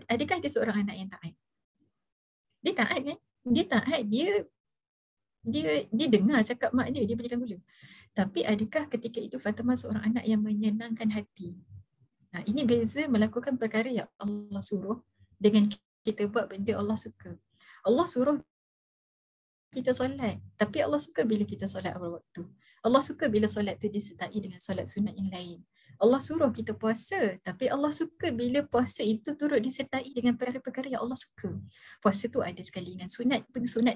adakah dia seorang anak yang taat? Dia taat kan? Dia taat, dia dengar cakap mak dia belikan gula. Tapi adakah ketika itu Fatimah seorang anak yang menyenangkan hati? Nah, ini beza melakukan perkara yang Allah suruh dengan kita buat benda Allah suka. Allah suruh kita solat, tapi Allah suka bila kita solat awal waktu. Allah suka bila solat tu disertai dengan solat sunat yang lain. Allah suruh kita puasa, tapi Allah suka bila puasa itu turut disertai dengan perkara-perkara yang Allah suka. Puasa tu ada sekali dengan sunat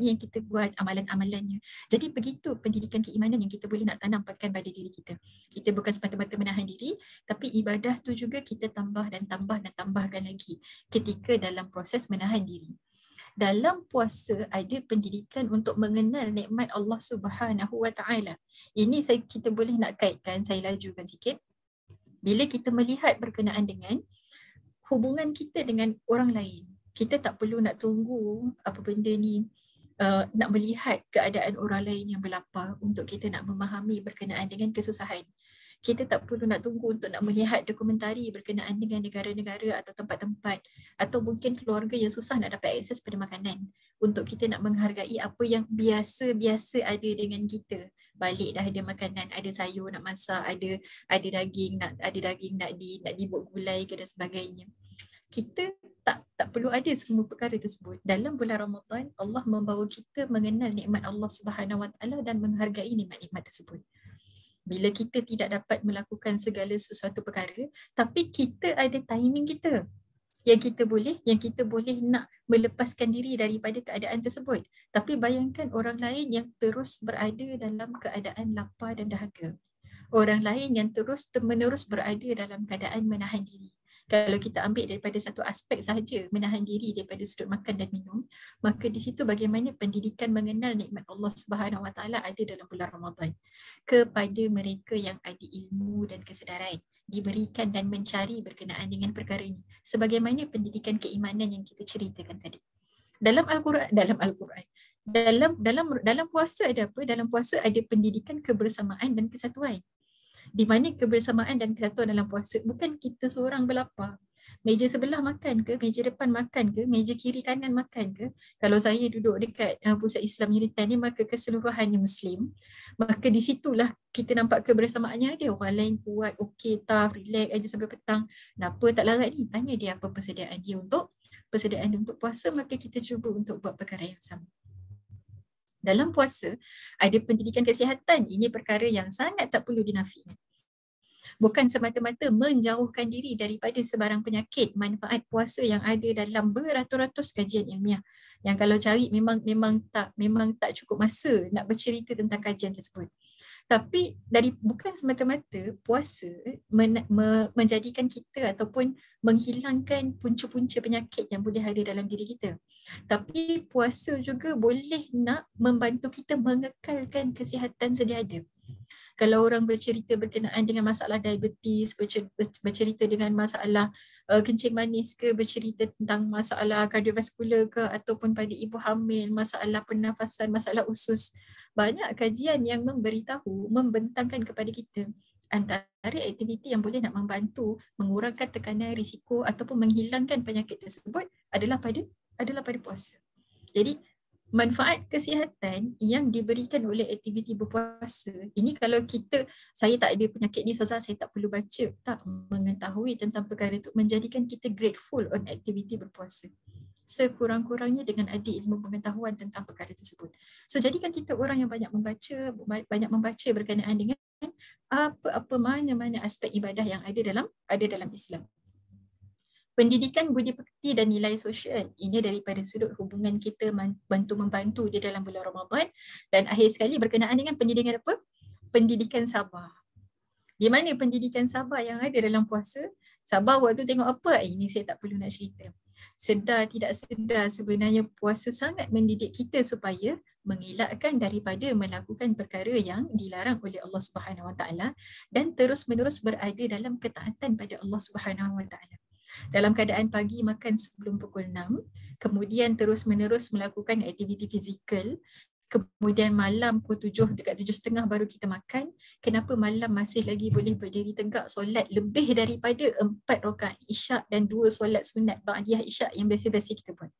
yang kita buat, amalan-amalannya. Jadi begitu pendidikan keimanan yang kita boleh nak tanamkan pada diri kita. Kita bukan semata-mata menahan diri, tapi ibadah tu juga kita tambahkan lagi ketika dalam proses menahan diri. Dalam puasa ada pendidikan untuk mengenal nikmat Allah Subhanahu Wa Taala. Ini kita boleh nak kaitkan, saya lajukan sikit. Bila kita melihat berkenaan dengan hubungan kita dengan orang lain, kita tak perlu nak tunggu apa benda ni, nak melihat keadaan orang lain yang berlapar untuk kita nak memahami berkenaan dengan kesusahan. Kita tak perlu nak tunggu untuk nak melihat dokumentari berkenaan dengan negara-negara atau tempat-tempat atau mungkin keluarga yang susah nak dapat akses pada makanan untuk kita nak menghargai apa yang biasa-biasa ada dengan kita. Balik dah ada makanan, ada sayur nak masak, ada daging nak dibuat gulai ke dan sebagainya. Kita tak perlu ada semua perkara tersebut. Dalam bulan Ramadan, Allah membawa kita mengenal nikmat Allah Subhanahu Wa Taala dan menghargai nikmat-nikmat tersebut. Bila kita tidak dapat melakukan segala sesuatu perkara, tapi kita ada timing kita yang kita boleh nak melepaskan diri daripada keadaan tersebut. Tapi bayangkan orang lain yang terus berada dalam keadaan lapar dan dahaga. Orang lain yang terus-menerus berada dalam keadaan menahan diri. Kalau kita ambil daripada satu aspek sahaja, menahan diri daripada sudut makan dan minum, maka di situ bagaimana pendidikan mengenal nikmat Allah Subhanahu Wa Taala ada dalam bulan Ramadan kepada mereka yang ada ilmu dan kesedaran, diberikan dan mencari berkenaan dengan perkara ini. Sebagaimana pendidikan keimanan yang kita ceritakan tadi. Dalam Al-Quran, dalam puasa ada apa? Dalam puasa ada pendidikan kebersamaan dan kesatuan. Di mana kebersamaan dan kesatuan dalam puasa bukan kita seorang berlapar. Meja sebelah makan ke, meja depan makan ke, meja kiri kanan makan ke. Kalau saya duduk dekat Pusat Islam Unitan ni, maka keseluruhannya Muslim. Maka di situlah kita nampak kebersamaannya ada. Orang lain kuat, okey, tough, relax aja sampai petang. Kenapa tak larat ni? Tanya dia apa persediaan dia untuk puasa, maka kita cuba untuk buat perkara yang sama. Dalam puasa ada pendidikan kesihatan. Ini perkara yang sangat tak perlu dinafikan. Bukan semata-mata menjauhkan diri daripada sebarang penyakit. Manfaat puasa yang ada dalam beratus-ratus kajian ilmiah. Yang kalau cari memang tak cukup masa nak bercerita tentang kajian tersebut. Tapi bukan semata-mata puasa menjadikan kita ataupun menghilangkan punca-punca penyakit yang boleh ada dalam diri kita. Tapi puasa juga boleh nak membantu kita mengekalkan kesihatan sedia ada. Kalau orang bercerita berkenaan dengan masalah diabetes, bercerita dengan masalah kencing manis ke, bercerita tentang masalah kardiovaskular ke, ataupun pada ibu hamil, masalah pernafasan, masalah usus. Banyak kajian yang memberitahu, membentangkan kepada kita antara aktiviti yang boleh nak membantu mengurangkan tekanan risiko ataupun menghilangkan penyakit tersebut adalah pada puasa. Jadi manfaat kesihatan yang diberikan oleh aktiviti berpuasa ini, kalau saya tak ada penyakit ni, saya tak perlu baca, tak mengetahui tentang perkara itu menjadikan kita grateful on aktiviti berpuasa sekurang-kurangnya dengan ada ilmu pengetahuan tentang perkara tersebut. So jadikan kita orang yang banyak membaca berkenaan dengan apa mana-mana aspek ibadah yang ada dalam Islam. Pendidikan budi pekerti dan nilai sosial, ini daripada sudut hubungan kita bantu-membantu di dalam bulan Ramadan. Dan akhir sekali berkenaan dengan pendidikan apa? Pendidikan sabar. Di mana pendidikan sabar yang ada dalam puasa? Sabar waktu tengok apa? Ini saya tak perlu nak cerita. Sedar tidak sedar sebenarnya puasa sangat mendidik kita supaya mengelakkan daripada melakukan perkara yang dilarang oleh Allah Subhanahu Wa Taala dan terus-menerus berada dalam ketaatan pada Allah Subhanahu Wa Taala. Dalam keadaan pagi makan sebelum pukul 6, kemudian terus-menerus melakukan aktiviti fizikal, kemudian malam pukul 7 dekat 7.30 baru kita makan. Kenapa malam masih lagi boleh berdiri tegak solat lebih daripada 4 rakaat isyak dan 2 solat sunat ba'diyah isyak yang biasa-biasa kita buat?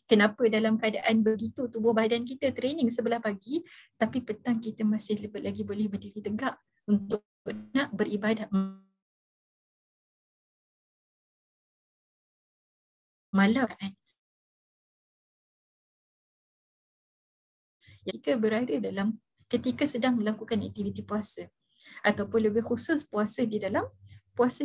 Kenapa dalam keadaan begitu tubuh badan kita training sebelah pagi, tapi petang kita masih lebih lagi boleh berdiri tegak untuk nak beribadat malam kan? Ketika sedang melakukan aktiviti puasa, ataupun lebih khusus puasa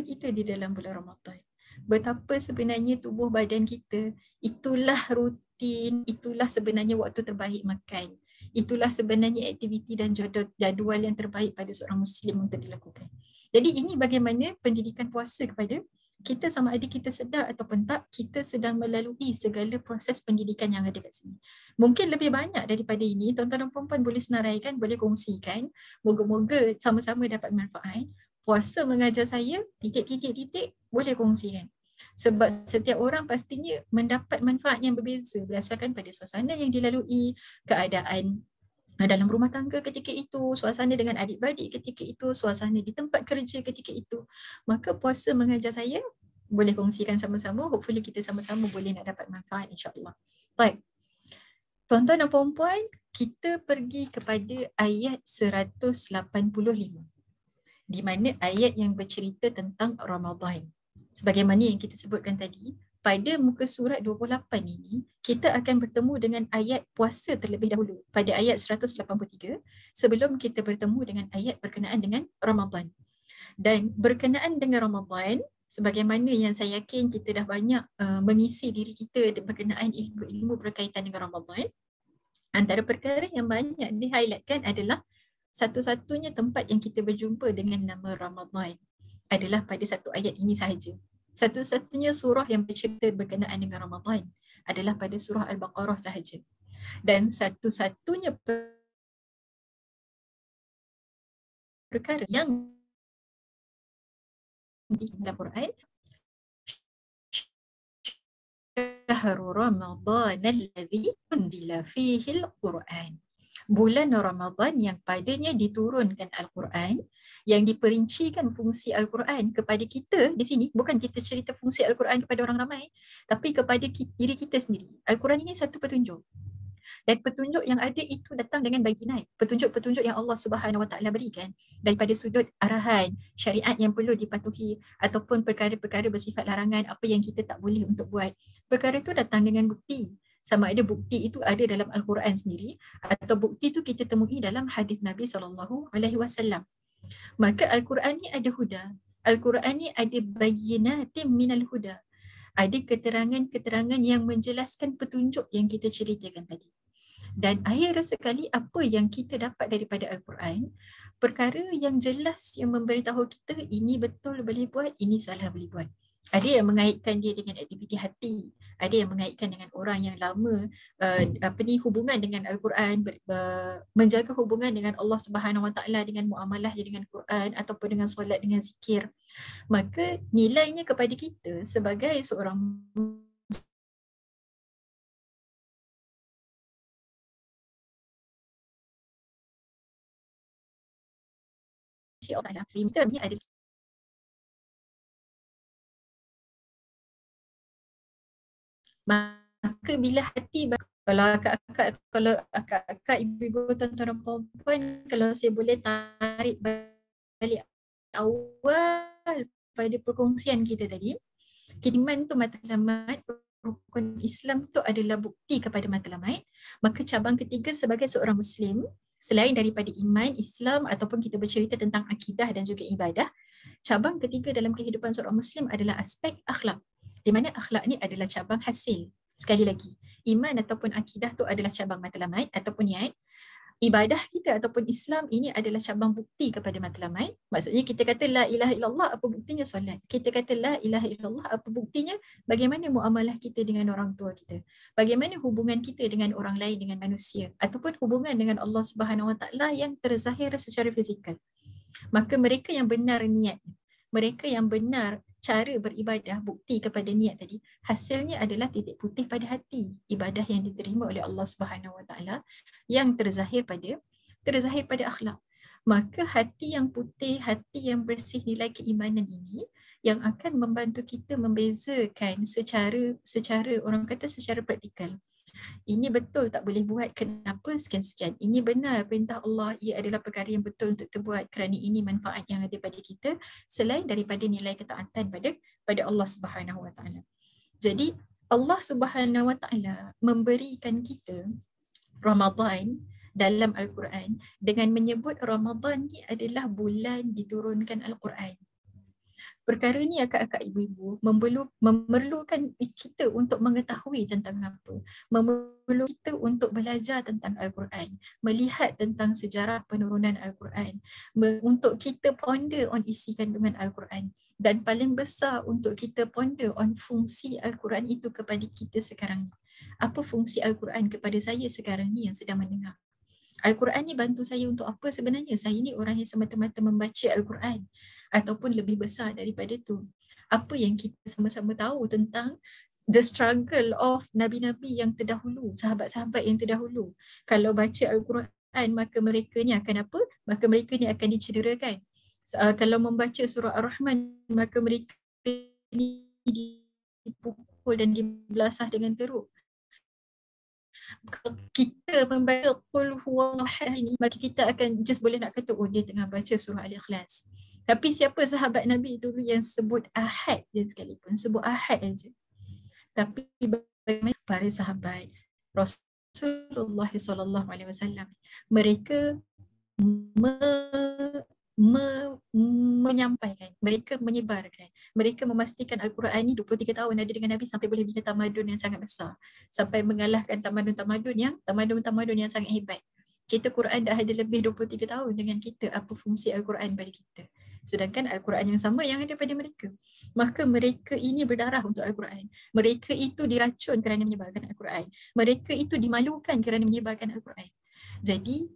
kita di dalam bulan Ramadan. Betapa sebenarnya tubuh badan kita, itulah rutin, itulah sebenarnya waktu terbaik makan. Itulah sebenarnya aktiviti dan jadual yang terbaik pada seorang Muslim untuk dilakukan. Jadi ini bagaimana pendidikan puasa kepada kita, sama ada kita sedar ataupun tak, kita sedang melalui segala proses pendidikan yang ada kat sini. Mungkin lebih banyak daripada ini, tuan-tuan dan puan-puan boleh senaraikan, boleh kongsikan. Moga-moga sama-sama dapat manfaat. Puasa mengajar saya, titik-titik-titik, boleh kongsikan. Sebab setiap orang pastinya mendapat manfaat yang berbeza berdasarkan pada suasana yang dilalui, keadaan dalam rumah tangga ketika itu, suasana dengan adik-beradik ketika itu, suasana di tempat kerja ketika itu. Maka puasa mengajar saya, boleh kongsikan sama-sama, hopefully kita sama-sama boleh nak dapat manfaat, insyaAllah. Baik, tuan-tuan dan puan-puan, kita pergi kepada ayat 185, di mana ayat yang bercerita tentang Ramadan. Sebagaimana yang kita sebutkan tadi, pada muka surat 28 ini, kita akan bertemu dengan ayat puasa terlebih dahulu pada ayat 183 sebelum kita bertemu dengan ayat berkenaan dengan Ramadan. Dan berkenaan dengan Ramadan, sebagaimana yang saya yakin kita dah banyak mengisi diri kita berkenaan ilmu berkaitan dengan Ramadan, antara perkara yang banyak di-highlightkan adalah satu-satunya tempat yang kita berjumpa dengan nama Ramadan adalah pada satu ayat ini sahaja. Satu-satunya surah yang bercerita berkenaan dengan Ramadan adalah pada surah Al-Baqarah sahaja. Dan satu-satunya perkara yang di dalam Quran, Syahrul Ramadan alladzi unzila fihi al-Quran. Bulan Ramadan yang padanya diturunkan Al-Quran, yang diperincikan fungsi Al-Quran kepada kita di sini. Bukan kita cerita fungsi Al-Quran kepada orang ramai, tapi kepada diri kita sendiri. Al-Quran ini satu petunjuk. Dan petunjuk yang ada itu datang dengan bayinat. Petunjuk-petunjuk yang Allah Subhanahu Wa Taala berikan daripada sudut arahan, syariat yang perlu dipatuhi, ataupun perkara-perkara bersifat larangan, apa yang kita tak boleh untuk buat. Perkara itu datang dengan bukti. Sama ada bukti itu ada dalam Al-Quran sendiri atau bukti itu kita temui dalam hadis Nabi SAW. Maka Al-Quran ni ada huda. Al-Quran ni ada bayyinatin minal huda. Ada keterangan-keterangan yang menjelaskan petunjuk yang kita ceritakan tadi. Dan akhir sekali apa yang kita dapat daripada Al-Quran, perkara yang jelas yang memberitahu kita ini betul boleh buat, ini salah boleh buat. Ada yang mengaitkan dia dengan aktiviti hati, ada yang mengaitkan dengan orang yang lama hubungan dengan Al-Quran, menjaga hubungan dengan Allah Subhanahu Wa Taala dengan muamalah dengan Quran ataupun dengan solat, dengan zikir. Maka nilainya kepada kita sebagai seorang Allah Taala ni ada. Maka bila hati, kalau akak-akak, ibu-ibu, tuan-tuan dan puan, kalau saya boleh tarik balik awal pada perkongsian kita tadi, iman tu matlamat, rukun Islam tu adalah bukti kepada matlamat. Maka cabang ketiga sebagai seorang Muslim, selain daripada iman, Islam ataupun kita bercerita tentang akidah dan juga ibadah, cabang ketiga dalam kehidupan seorang Muslim adalah aspek akhlak. Di mana akhlak ni adalah cabang hasil. Sekali lagi, iman ataupun akidah tu adalah cabang matlamat ataupun niat. Ibadah kita ataupun Islam ini adalah cabang bukti kepada matlamat. Maksudnya kita kata la ilaha illallah, apa buktinya solat? Kita kata la ilaha illallah, apa buktinya bagaimana muamalah kita dengan orang tua kita? Bagaimana hubungan kita dengan orang lain, dengan manusia, ataupun hubungan dengan Allah Subhanahu Wa Taala yang terzahir secara fizikal. Maka mereka yang benar niatnya, mereka yang benar cara beribadah, bukti kepada niat tadi, hasilnya adalah titik putih pada hati, ibadah yang diterima oleh Allah Subhanahu Wa Taala yang terzahir pada akhlak. Maka hati yang putih, hati yang bersih nilai keimanan ini yang akan membantu kita membezakan secara orang kata secara praktikal. Ini betul tak boleh buat, kenapa sekian-sekian. Ini benar perintah Allah, ia adalah perkara yang betul untuk terbuat kerana ini manfaat yang ada pada kita selain daripada nilai ketaatan pada Allah Subhanahu Wa Taala. Jadi Allah Subhanahu Wa Taala memberikan kita Ramadan dalam Al-Quran dengan menyebut Ramadan ni adalah bulan diturunkan Al-Quran. Perkara ni akak-akak, ibu-ibu memerlukan kita untuk mengetahui tentang apa, memerlukan kita untuk belajar tentang Al-Quran, melihat tentang sejarah penurunan Al-Quran, untuk kita ponder on isi kandungan Al-Quran, dan paling besar untuk kita ponder on fungsi Al-Quran itu kepada kita sekarang. Apa fungsi Al-Quran kepada saya sekarang ni yang sedang mendengar? Al-Quran ni bantu saya untuk apa sebenarnya? Saya ni orang yang semata-mata membaca Al-Quran ataupun lebih besar daripada itu. Apa yang kita sama-sama tahu tentang the struggle of nabi-nabi yang terdahulu, sahabat-sahabat yang terdahulu. Kalau baca Al-Quran, maka mereka ni akan apa? Maka mereka ni akan dicederakan. Kalau membaca surah Ar-Rahman, maka mereka ni dipukul dan dibelasah dengan teruk. Kalau kita membaca Qul Huwallahu Ahad ini, maka kita akan just boleh nak kata, oh dia tengah baca surah Al-Ikhlas. Tapi siapa sahabat Nabi dulu yang sebut Ahad je sekalipun, sebut Ahad aja. Tapi bagaimana para sahabat Rasulullah SAW, mereka menyampaikan, mereka menyebarkan, mereka memastikan Al-Quran ni 23 tahun ada dengan Nabi sampai boleh bina tamadun yang sangat besar, sampai mengalahkan tamadun-tamadun yang sangat hebat. Kita Quran dah ada lebih 23 tahun dengan kita, apa fungsi Al-Quran pada kita? Sedangkan Al-Quran yang sama yang ada pada mereka. Maka mereka ini berdarah untuk Al-Quran. Mereka itu diracun kerana menyebarkan Al-Quran. Mereka itu dimalukan kerana menyebarkan Al-Quran. Jadi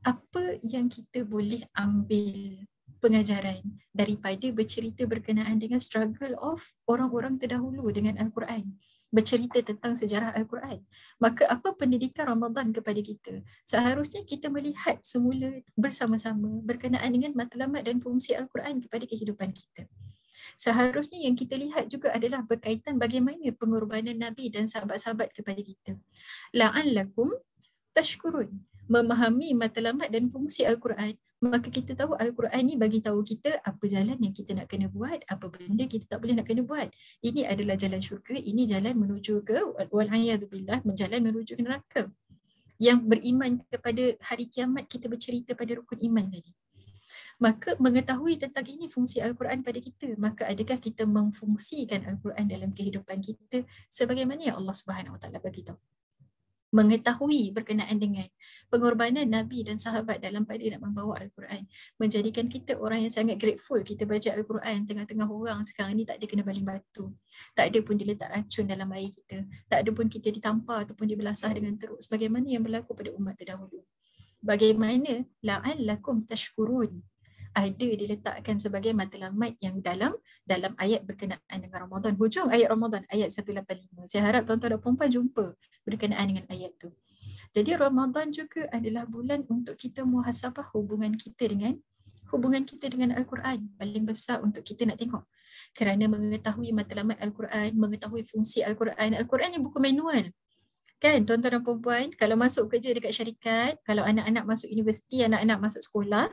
apa yang kita boleh ambil pengajaran daripada bercerita berkenaan dengan struggle of orang-orang terdahulu dengan Al-Quran, bercerita tentang sejarah Al-Quran? Maka apa pendidikan Ramadan kepada kita? Seharusnya kita melihat semula bersama-sama berkenaan dengan matlamat dan fungsi Al-Quran kepada kehidupan kita. Seharusnya yang kita lihat juga adalah berkaitan bagaimana pengorbanan Nabi dan sahabat-sahabat kepada kita. La'allakum tashkurun. Memahami matlamat dan fungsi Al-Quran, maka kita tahu Al-Quran ni bagi tahu kita apa jalan yang kita nak kena buat, apa benda kita tak boleh nak kena buat. Ini adalah jalan syurga, ini jalan menuju ke wal'iyadzubillah, jalan menuju ke neraka. Yang beriman kepada hari kiamat, kita bercerita pada rukun iman tadi. Maka mengetahui tentang ini fungsi Al-Quran pada kita, maka adakah kita memfungsikan Al-Quran dalam kehidupan kita sebagaimana yang Allah Subhanahu Wa Taala bagi tahu? mengetahui berkenaan dengan pengorbanan Nabi dan sahabat dalam pada nak membawa Al-Quran, menjadikan kita orang yang sangat grateful. Kita baca Al-Quran tengah-tengah orang sekarang ni tak ada kena baling batu, tak ada pun diletak racun dalam air kita, tak ada pun kita ditampar ataupun dibelasah dengan teruk sebagaimana yang berlaku pada umat terdahulu. Bagaimana la'allakum tashkurun ada diletakkan sebagai matlamat yang dalam ayat berkenaan dengan Ramadan. Hujung ayat Ramadan, ayat 185. Saya harap tuan-tuan dan puan-puan jumpa berkenaan dengan ayat tu. Jadi Ramadan juga adalah bulan untuk kita muhasabah hubungan kita dengan Al-Quran. Paling besar untuk kita nak tengok. Kerana mengetahui matlamat Al-Quran, mengetahui fungsi Al-Quran. Al-Quran ni buku manual. Kan tuan-tuan dan puan-puan, kalau masuk kerja dekat syarikat, kalau anak-anak masuk universiti, anak-anak masuk sekolah,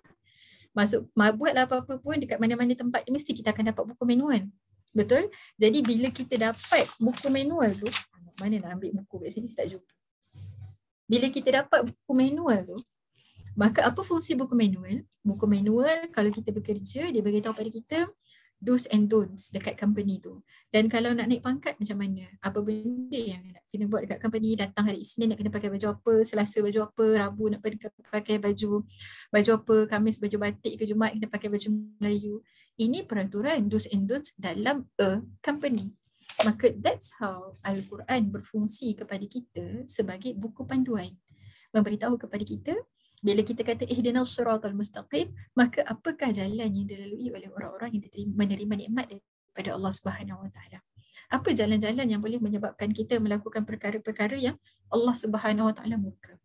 buatlah apa-apa pun dekat mana-mana tempat, mesti kita akan dapat buku manual. Betul? Jadi bila kita dapat buku manual tu, mana nak ambil buku kat sini, tak jumpa. Bila kita dapat buku manual tu, maka apa fungsi buku manual? Buku manual kalau kita bekerja, dia beritahu pada kita do's and don'ts dekat company tu. Dan kalau nak naik pangkat macam mana? Apa benda yang nak kena buat dekat company? Datang hari Isnin nak kena pakai baju apa? Selasa baju apa? Rabu nak pakai baju apa? Khamis baju batik ke Jumaat kena pakai baju Melayu. Ini peraturan do's and don'ts dalam a company. Maka that's how Al-Quran berfungsi kepada kita sebagai buku panduan. Memberitahu kepada kita bila kita kata ihdinas siratal mustaqim, maka apakah jalan yang dilalui oleh orang-orang yang menerima nikmat daripada Allah Subhanahu Wa Taala? Apa jalan-jalan yang boleh menyebabkan kita melakukan perkara-perkara yang Allah Subhanahu Wa Taala murka?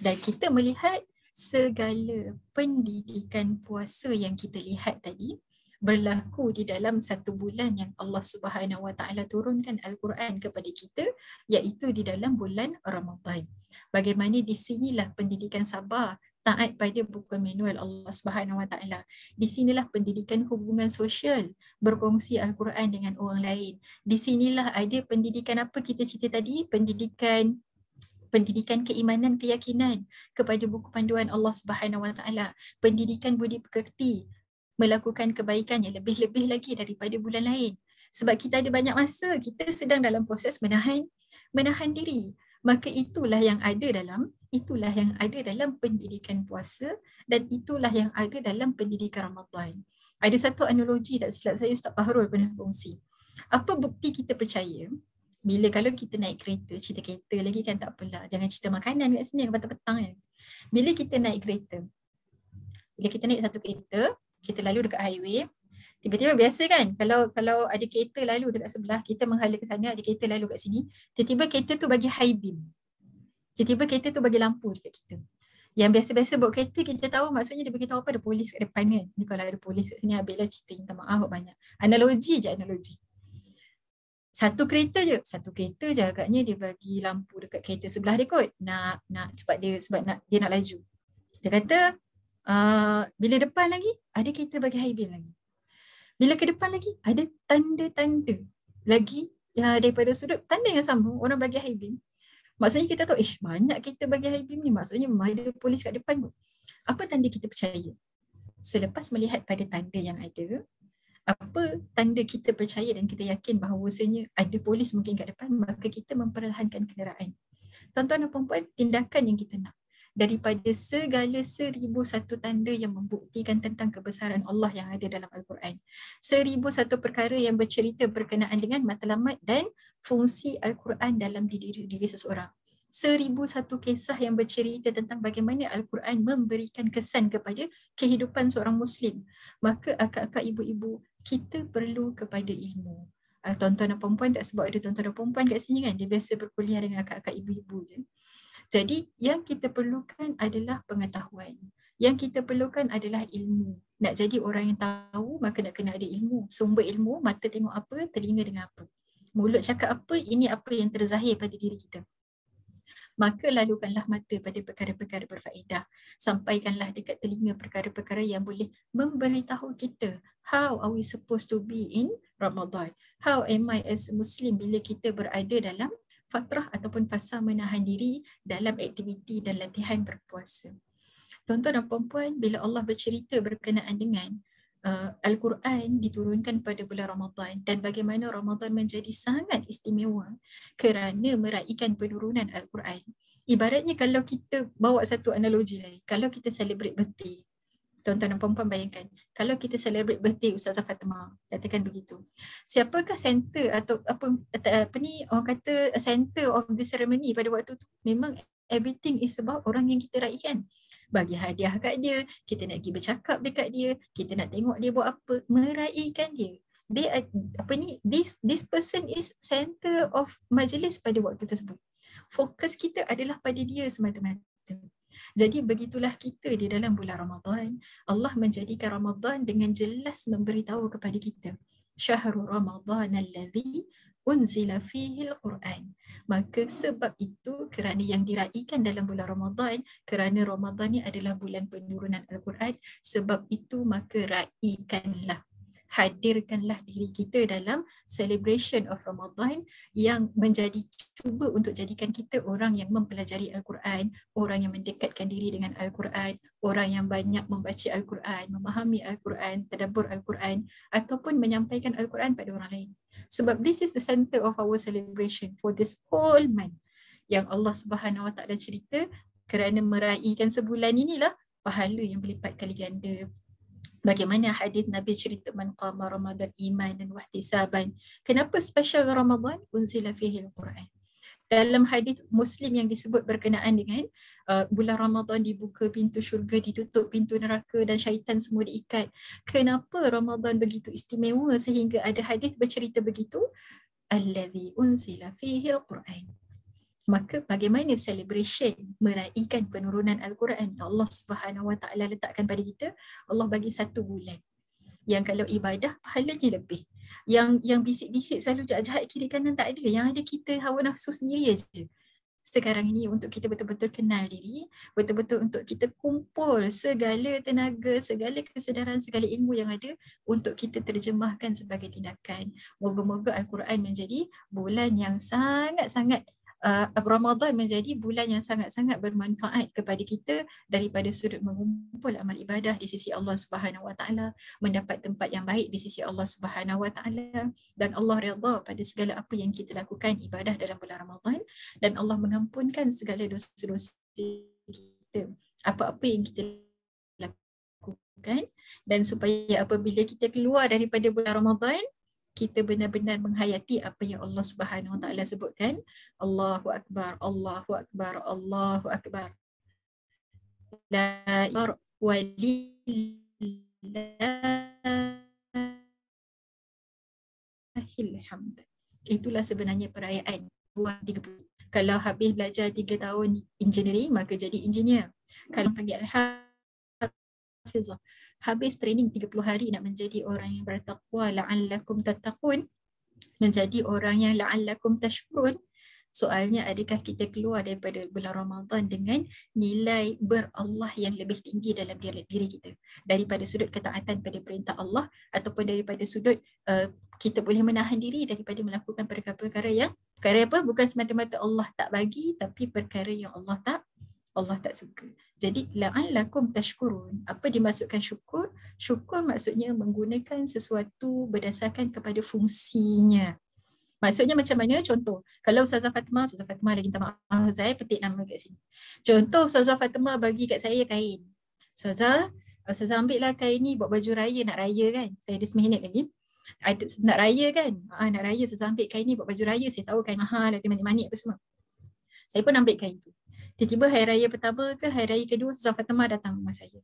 Dan kita melihat segala pendidikan puasa yang kita lihat tadi berlaku di dalam satu bulan yang Allah Subhanahu Wa Taala turunkan Al-Quran kepada kita, iaitu di dalam bulan Ramadan. Bagaimana di sinilah pendidikan sabar, taat pada buku manual Allah Subhanahu Wa Taala. Di sinilah pendidikan hubungan sosial, berkongsi Al-Quran dengan orang lain. Di sinilah ada pendidikan apa kita cerita tadi, pendidikan keimanan, keyakinan kepada buku panduan Allah Subhanahu Wa Taala, pendidikan budi pekerti, melakukan kebaikan yang lebih-lebih lagi daripada bulan lain. Sebab kita ada banyak masa, kita sedang dalam proses menahan diri. Maka itulah yang ada dalam pendidikan puasa, dan itulah yang ada dalam pendidikan Ramadan. Ada satu analogi tak silap saya, Ustaz Fahrul pernah kongsi. Apa bukti kita percaya? Bila kalau kita naik kereta, cerita kereta lagi kan tak apalah, jangan cerita makanan kat sini petang-petang kan. Bila kita naik satu kereta, kita lalu dekat highway, tiba-tiba biasa kan, kalau ada kereta lalu dekat sebelah, kita menghala ke sana, ada kereta lalu kat sini, tiba-tiba kereta tu bagi high beam, tiba-tiba kereta tu bagi lampu dekat kita. Yang biasa-biasa bawa kereta, kita tahu maksudnya dia beritahu apa, ada polis kat depan kan. Ni kalau ada polis kat sini, habislah cerita, minta maaf banyak. Analogi. Satu kereta je agaknya dia bagi lampu dekat kereta sebelah dia kot. Sebab dia nak laju. Dia kata, bila depan lagi, ada kereta bagi high beam lagi. Bila ke depan lagi, ada tanda-tanda lagi daripada sudut, tanda yang sama, orang bagi high beam. Maksudnya kita tahu, banyak kereta bagi high beam ni, maksudnya memang ada polis kat depan pun. Apa tanda kita percaya? Selepas melihat pada tanda yang ada, apa tanda kita percaya dan kita yakin bahawasanya ada polis mungkin kat depan, maka kita memperlahankan kenderaan. Tuan-tuan dan puan-puan, tindakan yang kita nak daripada segala 1001 tanda yang membuktikan tentang kebesaran Allah yang ada dalam Al-Quran. 1001 perkara yang bercerita berkenaan dengan matlamat dan fungsi Al-Quran dalam diri seseorang. 1001 kisah yang bercerita tentang bagaimana Al-Quran memberikan kesan kepada kehidupan seorang Muslim. Maka akak-akak, ibu-ibu, kita perlu kepada ilmu. Tuan-tuan dan perempuan, tak sebab ada tuan-tuan dan perempuan kat sini kan, dia biasa berkuliah dengan akak-akak, ibu-ibu je. Jadi yang kita perlukan adalah pengetahuan. Yang kita perlukan adalah ilmu. Nak jadi orang yang tahu, maka nak kena ada ilmu. Sumber ilmu, mata tengok apa, telinga dengar apa. Mulut cakap apa, ini apa yang terzahir pada diri kita. Maka lalukanlah mata pada perkara-perkara berfaedah. Sampaikanlah dekat telinga perkara-perkara yang boleh memberitahu kita how are we supposed to be in Ramadan. How am I as a Muslim bila kita berada dalam fatrah ataupun fasa menahan diri dalam aktiviti dan latihan berpuasa. Tuan-tuan dan puan-puan, bila Allah bercerita berkenaan dengan Al-Quran diturunkan pada bulan Ramadan dan bagaimana Ramadan menjadi sangat istimewa kerana meraihkan penurunan Al-Quran, Ibaratnya kalau kita bawa satu analogi lain, kalau kita celebrate birthday, tuan-tuan dan puan-puan bayangkan, kalau kita celebrate birthday Ustazah Fatimah, katakan begitu. Siapakah center atau apa ni orang kata center of the ceremony pada waktu tu? Memang everything is about orang yang kita raikan. Bagi hadiah kat dia, kita nak pergi bercakap dekat dia, kita nak tengok dia buat apa, meraikan dia. This person is center of majlis pada waktu tersebut. Fokus kita adalah pada dia semata-mata. Jadi begitulah kita di dalam bulan Ramadan. Allah menjadikan Ramadan dengan jelas memberitahu kepada kita, Syahrul Ramadan alladhi unzila fihi al-Quran. Maka sebab itu, kerana yang diraikan dalam bulan Ramadan, kerana Ramadan ni adalah bulan penurunan Al-Quran, sebab itu maka raikanlah, hadirkanlah diri kita dalam celebration of Ramadan yang menjadi cuba untuk jadikan kita orang yang mempelajari Al-Quran, orang yang mendekatkan diri dengan Al-Quran, orang yang banyak membaca Al-Quran, memahami Al-Quran, tadabbur Al-Quran, ataupun menyampaikan Al-Quran pada orang lain. Sebab this is the center of our celebration for this whole month. Yang Allah Subhanahu Wa Taala cerita, kerana meraihkan sebulan inilah pahala yang berlipat kali ganda. Bagaimana hadis Nabi cerita, man qama Ramadan imanan wa ihtisaban. Kenapa special Ramadan? Unzila fihi al-Quran. Dalam hadis Muslim yang disebut berkenaan dengan bulan Ramadan dibuka pintu syurga, ditutup pintu neraka dan syaitan semua diikat. Kenapa Ramadan begitu istimewa sehingga ada hadis bercerita begitu? Allazi unzila fihi al-Quran. Maka bagaimana celebration meraihkan penurunan Al-Quran yang Allah Subhanahu Wa Taala letakkan pada kita? Allah bagi 1 bulan. Yang kalau ibadah pahalanya lebih. Yang bisik-bisik selalu jahat-jahat kiri kanan tak ada. Yang ada kita hawa nafsu sendiri aja. Sekarang ini untuk kita betul-betul kenal diri, betul-betul untuk kita kumpul segala tenaga, segala kesedaran, segala ilmu yang ada untuk kita terjemahkan sebagai tindakan. Moga-moga Al-Quran menjadi bulan yang sangat-sangat Ramadan menjadi bulan yang sangat-sangat bermanfaat kepada kita daripada sudut mengumpul amal ibadah di sisi Allah Subhanahu Wa Taala, mendapat tempat yang baik di sisi Allah Subhanahu Wa Taala, dan Allah redha pada segala apa yang kita lakukan ibadah dalam bulan Ramadan, dan Allah mengampunkan segala dosa-dosa kita, apa-apa yang kita lakukan, dan supaya apabila kita keluar daripada bulan Ramadan, kita benar-benar menghayati apa yang Allah Subhanahu Wa Taala sebutkan. Allahu Akbar, Allahu Akbar, Allahu Akbar. La ilaha walillahil hamd. Itulah sebenarnya perayaan 30. Kalau habis belajar 3 tahun engineering, maka jadi engineer. Kalau panggil al-hafizah, habis training 30 hari nak menjadi orang yang bertakwa, la'allakum tattaqun, menjadi orang yang la'allakum tashkurun. Soalnya, adakah kita keluar daripada bulan Ramadan dengan nilai berallah yang lebih tinggi dalam diri kita, daripada sudut ketaatan pada perintah Allah, ataupun daripada sudut kita boleh menahan diri daripada melakukan perkara-perkara yang apa, bukan semata-mata Allah tak bagi, tapi perkara yang Allah tak suka. Jadi la'allakum tashkurun. Apa dimaksudkan syukur? Syukur maksudnya menggunakan sesuatu berdasarkan kepada fungsinya. Maksudnya macam mana? Contoh, kalau Ustazah Fatimah lagi minta maaf, saya petik nama kat sini. Contoh, Ustazah Fatimah bagi kat saya kain. Ustazah ambil lah kain ni buat baju raya, nak raya kan? Saya ada 9 minit lagi. Nak raya kan? Nak raya, Ustazah ambil kain ni buat baju raya. Saya tahu kain mahal, ada manik-manik apa semua. Saya pun ambil kain tu. Tiba-tiba hari raya pertama ke hari raya kedua, Ustazah Fatimah datang rumah saya.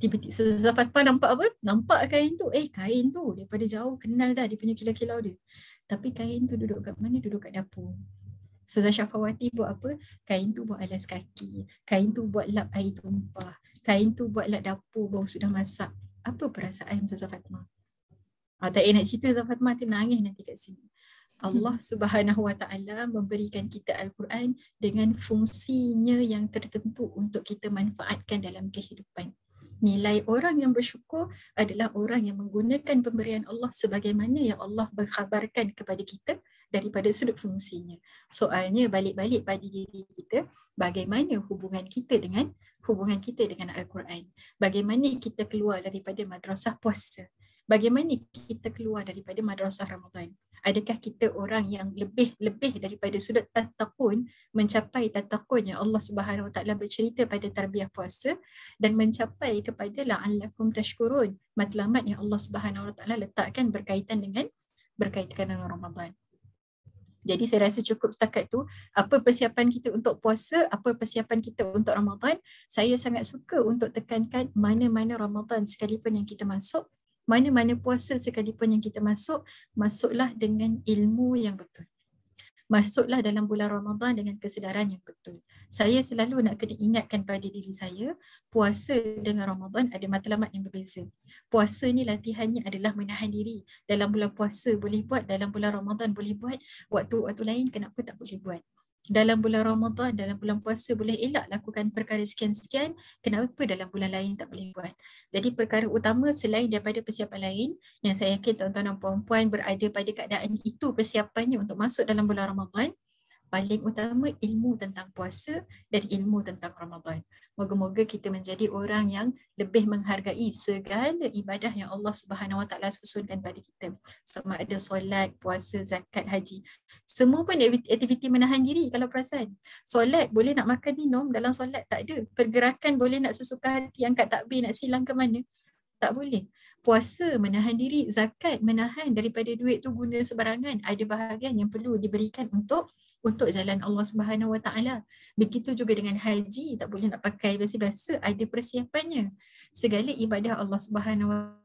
Tiba-tiba Ustazah Fatimah nampak apa? Nampak kain tu. Kain tu daripada jauh kenal dah dia punya kilau-kilau dia. Tapi kain tu duduk kat mana? Duduk kat dapur. Ustazah Syafawati buat apa? Kain tu buat alas kaki. Kain tu buat lap air tumpah. Kain tu buat lap dapur baru sudah masak. Apa perasaan Ustazah Fatimah? Tak nak cerita, Ustazah Fatimah nangis nanti kat sini. Allah Subhanahu Wa Taala memberikan kita Al-Quran dengan fungsinya yang tertentu untuk kita manfaatkan dalam kehidupan. Nilai orang yang bersyukur adalah orang yang menggunakan pemberian Allah sebagaimana yang Allah berkhabarkan kepada kita daripada sudut fungsinya. Soalnya balik-balik pada diri kita, bagaimana hubungan kita dengan Al-Quran. Bagaimana kita keluar daripada madrasah puasa. Bagaimana kita keluar daripada madrasah Ramadan. Adakah kita orang yang lebih daripada sudut tatakun, mencapai tatakun yang Allah Subhanahu Wa Taala bercerita pada tarbiyah puasa, dan mencapai kepada la'allakum tashkurun, matlamat yang Allah Subhanahu Wa Taala letakkan berkaitan dengan Ramadan. Jadi saya rasa cukup setakat tu. Apa persiapan kita untuk puasa, apa persiapan kita untuk Ramadan. Saya sangat suka untuk tekankan mana-mana Ramadan sekalipun yang kita masuk, mana-mana puasa sekalipun yang kita masuk, masuklah dengan ilmu yang betul. Masuklah dalam bulan Ramadan dengan kesedaran yang betul. Saya selalu nak kena ingatkan pada diri saya, puasa dengan Ramadan ada matlamat yang berbeza. Puasa ni latihannya adalah menahan diri. Dalam bulan puasa boleh buat, dalam bulan Ramadan boleh buat, waktu-waktu lain kenapa tak boleh buat? Dalam bulan Ramadan, dalam bulan puasa boleh elak lakukan perkara sekian-sekian, kenapa dalam bulan lain tak boleh buat? Jadi perkara utama selain daripada persiapan lain, yang saya yakin tuan-tuan dan puan-puan berada pada keadaan itu persiapannya untuk masuk dalam bulan Ramadan, paling utama ilmu tentang puasa dan ilmu tentang Ramadan. Moga-moga kita menjadi orang yang lebih menghargai segala ibadah yang Allah Subhanahu Wa Taala susunkan pada kita. Sama ada solat, puasa, zakat, haji. Semua pun aktiviti menahan diri kalau perasan. Solat boleh nak makan minum, dalam solat tak ada. Pergerakan boleh nak sesuka hati, angkat takbir, nak silang ke mana. Tak boleh. Puasa menahan diri, zakat menahan daripada duit tu guna sebarangan. Ada bahagian yang perlu diberikan untuk jalan Allah Subhanahu Wa Taala. Begitu juga dengan haji, tak boleh nak pakai biasa-biasa, ada persiapannya. Segala ibadah Allah Subhanahu Wa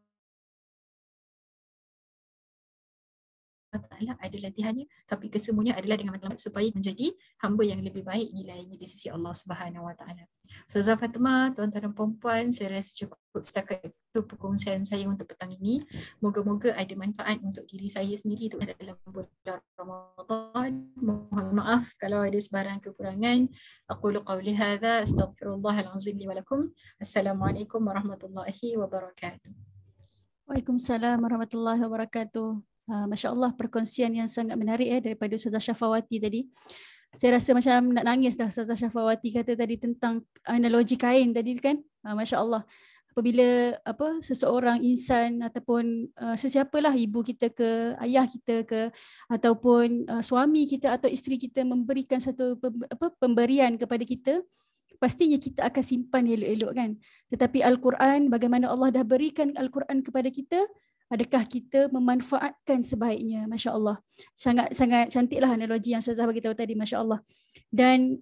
Taala ada latihannya, tapi kesemuanya adalah dengan matlamat supaya menjadi hamba yang lebih baik nilainya di sisi Allah Subhanahu Wa Taala. Ustazah Fatimah, tuan-tuan dan puan-puan, saya rasa cukup setakat itu perkongsian saya untuk petang ini. Moga-moga ada manfaat untuk diri saya sendiri untuk dalam bulan Ramadan. Mohon maaf kalau ada sebarang kekurangan. Aqulu qawli hadza, astaghfirullahal azim li wa lakum. Assalamualaikum warahmatullahi wabarakatuh. Waalaikumsalam warahmatullahi wabarakatuh. Masya Allah, perkongsian yang sangat menarik daripada Ustazah Syafawati tadi. Saya rasa macam nak nangis dah. Ustazah Syafawati kata tadi tentang analogi kain tadi kan. Masya Allah. Apabila seseorang insan ataupun sesiapalah, ibu kita ke, ayah kita ke, ataupun suami kita atau isteri kita memberikan satu pemberian kepada kita, pastinya kita akan simpan elok-elok kan. Tetapi Al-Quran, bagaimana Allah dah berikan Al-Quran kepada kita, adakah kita memanfaatkan sebaiknya? Masya Allah. Sangat cantiklah analogi yang Ustazah bagi tahu tadi, Masya Allah. Dan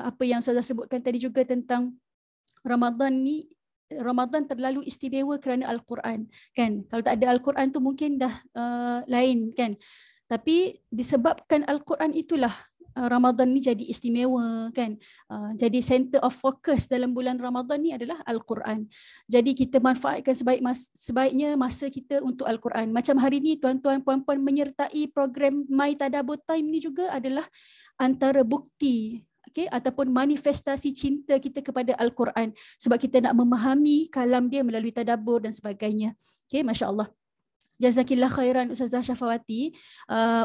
apa yang Ustazah sebutkan tadi juga tentang Ramadan ni, Ramadan terlalu istimewa kerana Al-Quran kan. Kalau tak ada Al-Quran tu mungkin dah lain kan. Tapi disebabkan Al-Quran itulah Ramadan ni jadi istimewa kan. Jadi center of focus dalam bulan Ramadan ni adalah Al-Quran. Jadi kita manfaatkan sebaiknya masa kita untuk Al-Quran. Macam hari ni tuan-tuan puan-puan menyertai program My Tadabbur Time ni juga adalah antara bukti ataupun manifestasi cinta kita kepada Al-Quran, sebab kita nak memahami kalam dia melalui tadabbur dan sebagainya. Masya Allah. Jazakillah khairan Ustazah Syafawati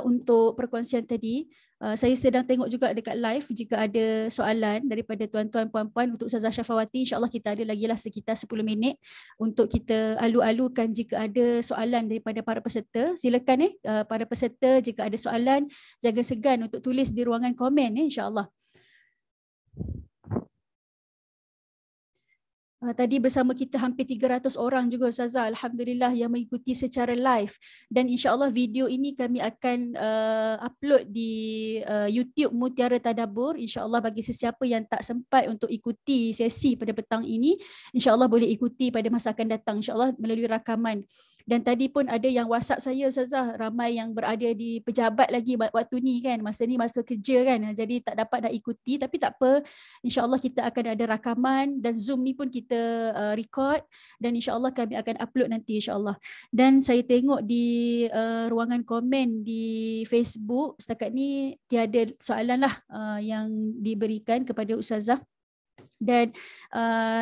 untuk perkongsian tadi. Saya sedang tengok juga dekat live, jika ada soalan daripada tuan-tuan puan-puan untuk Ustazah Syafawati, insya-Allah kita ada lagi lah sekitar 10 minit untuk kita alu-alukan jika ada soalan daripada para peserta. Silakan para peserta, jika ada soalan jangan segan untuk tulis di ruangan komen insya-Allah. Tadi bersama kita hampir 300 orang juga Ustazah, Alhamdulillah, yang mengikuti secara live. Dan insya-Allah video ini kami akan upload di YouTube Mutiara Tadabbur. Insya-Allah bagi sesiapa yang tak sempat untuk ikuti sesi pada petang ini, insya-Allah boleh ikuti pada masa akan datang, insya-Allah melalui rakaman. Dan tadi pun ada yang WhatsApp saya Ustazah, ramai yang berada di pejabat lagi waktu ni kan, masa ni masa kerja kan, jadi tak dapat nak ikuti. Tapi tak apa, insya-Allah kita akan ada rakaman dan Zoom ni pun kita record dan insya-Allah kami akan upload nanti insya-Allah. Dan saya tengok di ruangan komen di Facebook setakat ni tiada soalan lah yang diberikan kepada Ustazah. Dan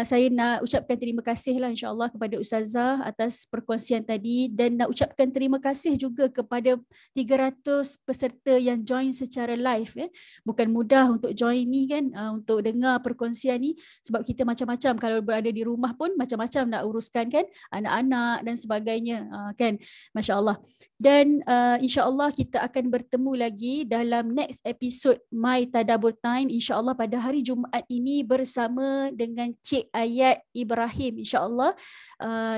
saya nak ucapkan terima kasih lah insyaAllah kepada Ustazah atas perkongsian tadi, dan nak ucapkan terima kasih juga kepada 300 peserta yang join secara live. Bukan mudah untuk join ni kan, untuk dengar perkongsian ni, sebab kita macam-macam, kalau berada di rumah pun macam-macam nak uruskan kan, anak-anak dan sebagainya kan, Masya Allah. Dan insyaAllah kita akan bertemu lagi dalam next episode My Tadabbur Time, insyaAllah pada hari Jumaat ini bersama dengan Cik Ayat Ibrahim. InsyaAllah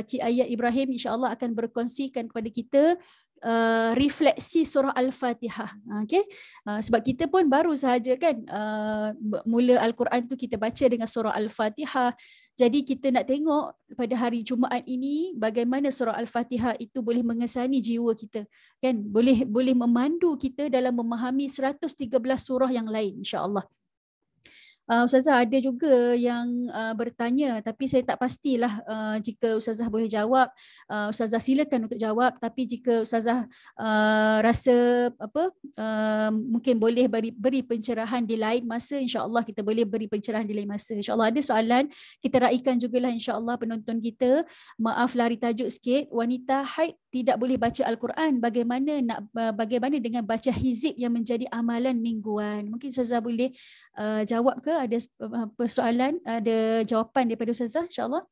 Cik Ayat Ibrahim insyaAllah akan berkongsikan kepada kita refleksi surah Al-Fatihah. Okay? Sebab kita pun baru sahaja kan mula Al-Quran tu kita baca dengan surah Al-Fatihah. Jadi kita nak tengok pada hari Jumaat ini bagaimana surah Al-Fatihah itu boleh mengesani jiwa kita, kan? Boleh memandu kita dalam memahami 113 surah yang lain, insya-Allah. Ustazah ada juga yang bertanya, tapi saya tak pastilah jika Ustazah boleh jawab. Ustazah silakan untuk jawab, tapi jika Ustazah rasa mungkin boleh beri pencerahan di lain masa, insya-Allah kita boleh beri pencerahan di lain masa. Insya-Allah ada soalan, kita raikan jugalah insya-Allah penonton kita. Maaf lari tajuk sikit, wanita haid tidak boleh baca Al-Quran, bagaimana dengan baca hizib yang menjadi amalan mingguan? Mungkin Ustazah boleh jawab ke? Ada persoalan, ada jawapan daripada Ustazah, insya-Allah.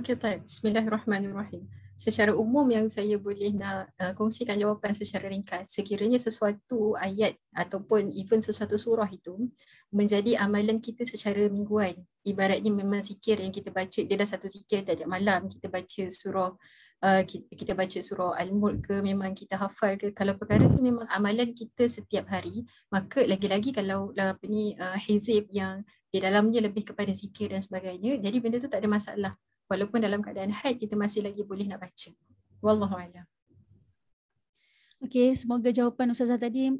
Okey, baik. Bismillahirrahmanirrahim. Secara umum yang saya boleh nak kongsikan jawapan secara ringkas, sekiranya sesuatu ayat ataupun even sesuatu surah itu menjadi amalan kita secara mingguan, ibaratnya memang zikir yang kita baca, dia dah satu zikir tiap malam, kita baca surah kita baca surah Al-Mulk ke, memang kita hafal ke, kalau perkara itu memang amalan kita setiap hari, maka lagi-lagi kalau hizib yang di dalamnya lebih kepada zikir dan sebagainya, jadi benda tu tak ada masalah. Walaupun dalam keadaan haid kita masih lagi boleh nak baca. Wallahualam. Okey, semoga jawapan Ustazah tadi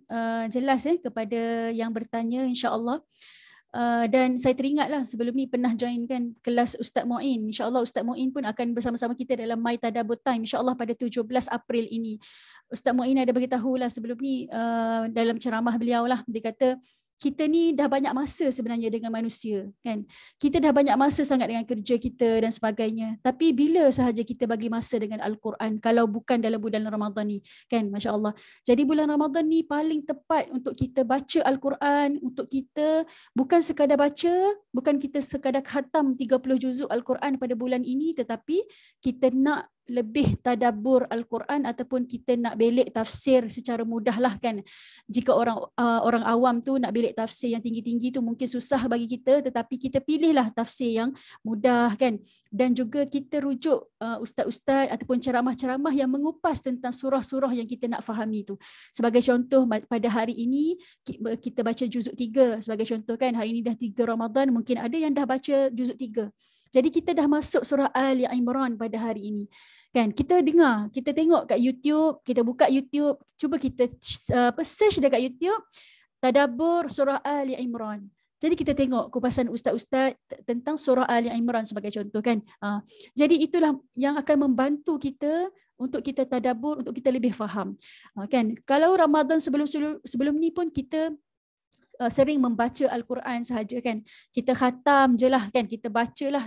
jelas kepada yang bertanya, insya-Allah. Dan saya teringatlah sebelum ni pernah join kan kelas Ustaz Muin. InsyaAllah Ustaz Muin pun akan bersama-sama kita dalam My Tadabbur Time insyaAllah pada 17 April ini. Ustaz Muin ada beritahulah sebelum ni dalam ceramah beliau lah, dia kata kita ni dah banyak masa sebenarnya dengan manusia kan. Kita dah banyak masa sangat dengan kerja kita dan sebagainya. Tapi bila sahaja kita bagi masa dengan Al-Quran kalau bukan dalam bulan Ramadan ni kan, masya-Allah. Jadi bulan Ramadan ni paling tepat untuk kita baca Al-Quran, untuk kita bukan sekadar baca, bukan kita sekadar khatam 30 juzuk Al-Quran pada bulan ini, tetapi kita nak lebih tadabbur Al-Quran ataupun kita nak belik tafsir secara mudah lah kan. Jika orang awam tu nak belik tafsir yang tinggi-tinggi tu mungkin susah bagi kita, tetapi kita pilihlah tafsir yang mudah kan. Dan juga kita rujuk ustaz-ustaz ataupun ceramah-ceramah yang mengupas tentang surah-surah yang kita nak fahami tu. Sebagai contoh pada hari ini kita baca juzuk 3 sebagai contoh kan. Hari ini dah 3 Ramadan, mungkin ada yang dah baca juzuk 3. Jadi kita dah masuk surah Ali Imran pada hari ini. Kan, kita dengar, kita tengok kat YouTube, kita buka YouTube, cuba kita search dekat YouTube Tadabbur surah Ali Imran. Jadi kita tengok kupasan ustaz-ustaz tentang surah Ali Imran sebagai contoh kan. Jadi itulah yang akan membantu kita untuk kita tadabbur, untuk kita lebih faham. Kan, kalau Ramadan sebelum ni pun kita sering membaca Al-Quran sahaja kan. Kita khatam je lah kan, kita bacalah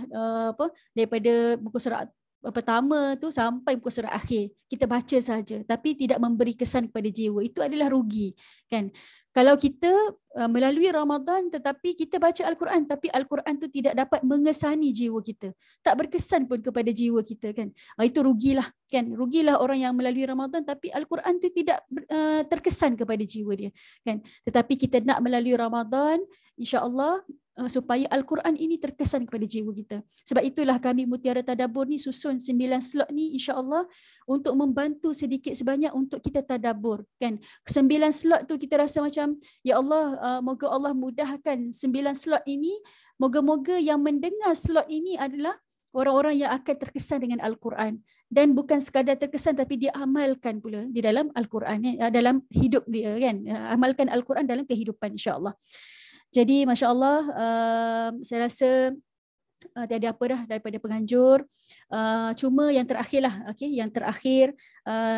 daripada muka surat pertama tu sampai muka surat akhir. Kita baca saja tapi tidak memberi kesan kepada jiwa. Itu adalah rugi kan. Kalau kita melalui Ramadan tetapi kita baca Al-Quran tapi Al-Quran tu tidak dapat mengesani jiwa kita, tak berkesan pun kepada jiwa kita kan. Itu rugilah kan. Rugilah orang yang melalui Ramadan tapi Al-Quran tu tidak terkesan kepada jiwa dia kan. Tetapi kita nak melalui Ramadan insya-Allah supaya Al-Quran ini terkesan kepada jiwa kita. Sebab itulah kami Mutiara Tadabbur ni susun 9 slot ni insya-Allah untuk membantu sedikit sebanyak untuk kita tadabbur kan. 9 slot tu kita rasa macam ya Allah, moga Allah mudahkan 9 slot ini. Moga-moga yang mendengar slot ini adalah orang-orang yang akan terkesan dengan Al-Quran, dan bukan sekadar terkesan tapi dia amalkan pula di dalam Al-Quran, dalam hidup dia kan. Amalkan Al-Quran dalam kehidupan insya-Allah. Jadi masya-Allah, saya rasa tiada apa dah daripada penganjur. Cuma yang terakhirlah, okey, yang terakhir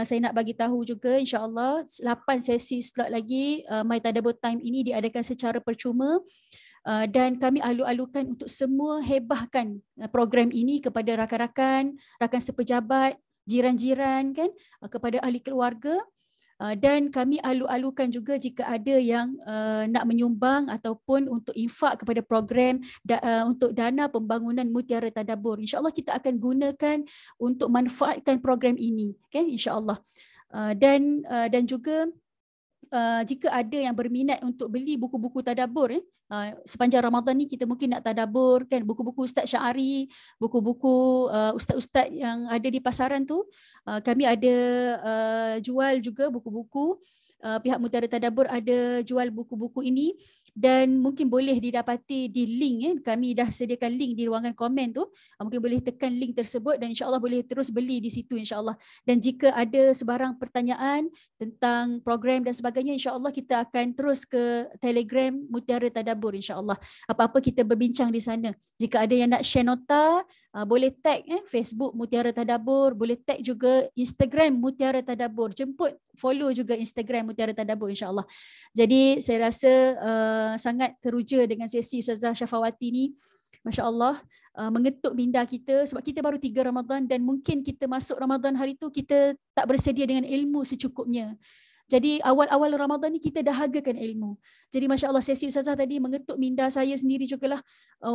saya nak bagi tahu juga insya-Allah 8 sesi slot lagi My Tadabbur Time ini diadakan secara percuma. dan kami alu-alukan untuk semua hebahkan program ini kepada rakan-rakan, rakan sepejabat, jiran-jiran kan, kepada ahli keluarga. Dan kami alu-alukan juga jika ada yang nak menyumbang ataupun untuk infak kepada program untuk dana pembangunan Mutiara Tadabbur. InsyaAllah kita akan gunakan untuk manfaatkan program ini, kan, insyaAllah. Dan juga jika ada yang berminat untuk beli buku-buku tadabbur, sepanjang Ramadan ni kita mungkin nak tadabbur kan, buku-buku Ustaz Syari, buku-buku ustaz-ustaz yang ada di pasaran tu, kami ada jual juga buku-buku. Pihak Mutiara Tadabbur ada jual buku-buku ini dan mungkin boleh didapati di link, kami dah sediakan link di ruangan komen tu, mungkin boleh tekan link tersebut dan insyaAllah boleh terus beli di situ insyaAllah. Dan jika ada sebarang pertanyaan tentang program dan sebagainya, insyaAllah kita akan terus ke Telegram Mutiara Tadabbur insyaAllah. Apa-apa kita berbincang di sana. Jika ada yang nak share nota, boleh tag Facebook Mutiara Tadabbur, boleh tag juga Instagram Mutiara Tadabbur. Jemput follow juga Instagram Mutiara Tadabbur insyaAllah. Jadi saya rasa sangat teruja dengan sesi Ustazah Syafawati ni. Masya Allah, mengetuk minda kita sebab kita baru 3 Ramadan dan mungkin kita masuk Ramadan hari tu kita tak bersedia dengan ilmu secukupnya. Jadi awal-awal Ramadan ni kita dahagakan ilmu. Jadi Masya Allah sesi Ustazah tadi mengetuk minda saya sendiri jugalah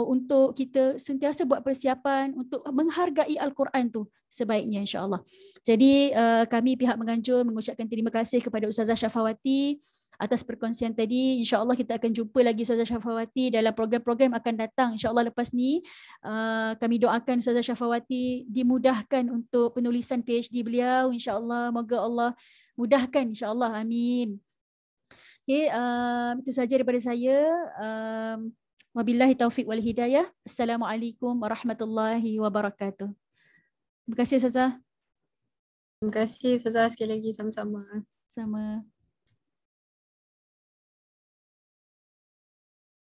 untuk kita sentiasa buat persiapan untuk menghargai Al-Quran tu sebaiknya insya Allah. Jadi kami pihak menganjur mengucapkan terima kasih kepada Ustazah Syafawati atas perkongsian tadi. InsyaAllah kita akan jumpa lagi Ustazah Syafawati dalam program-program akan datang. InsyaAllah lepas ni kami doakan Ustazah Syafawati dimudahkan untuk penulisan PhD beliau. InsyaAllah moga Allah mudahkan insyaAllah. Amin. Okay, itu sahaja daripada saya. Wabillahi taufiq wal hidayah. Assalamualaikum warahmatullahi wabarakatuh. Terima kasih Ustazah. Terima kasih Ustazah sekali lagi, sama-sama. Sama.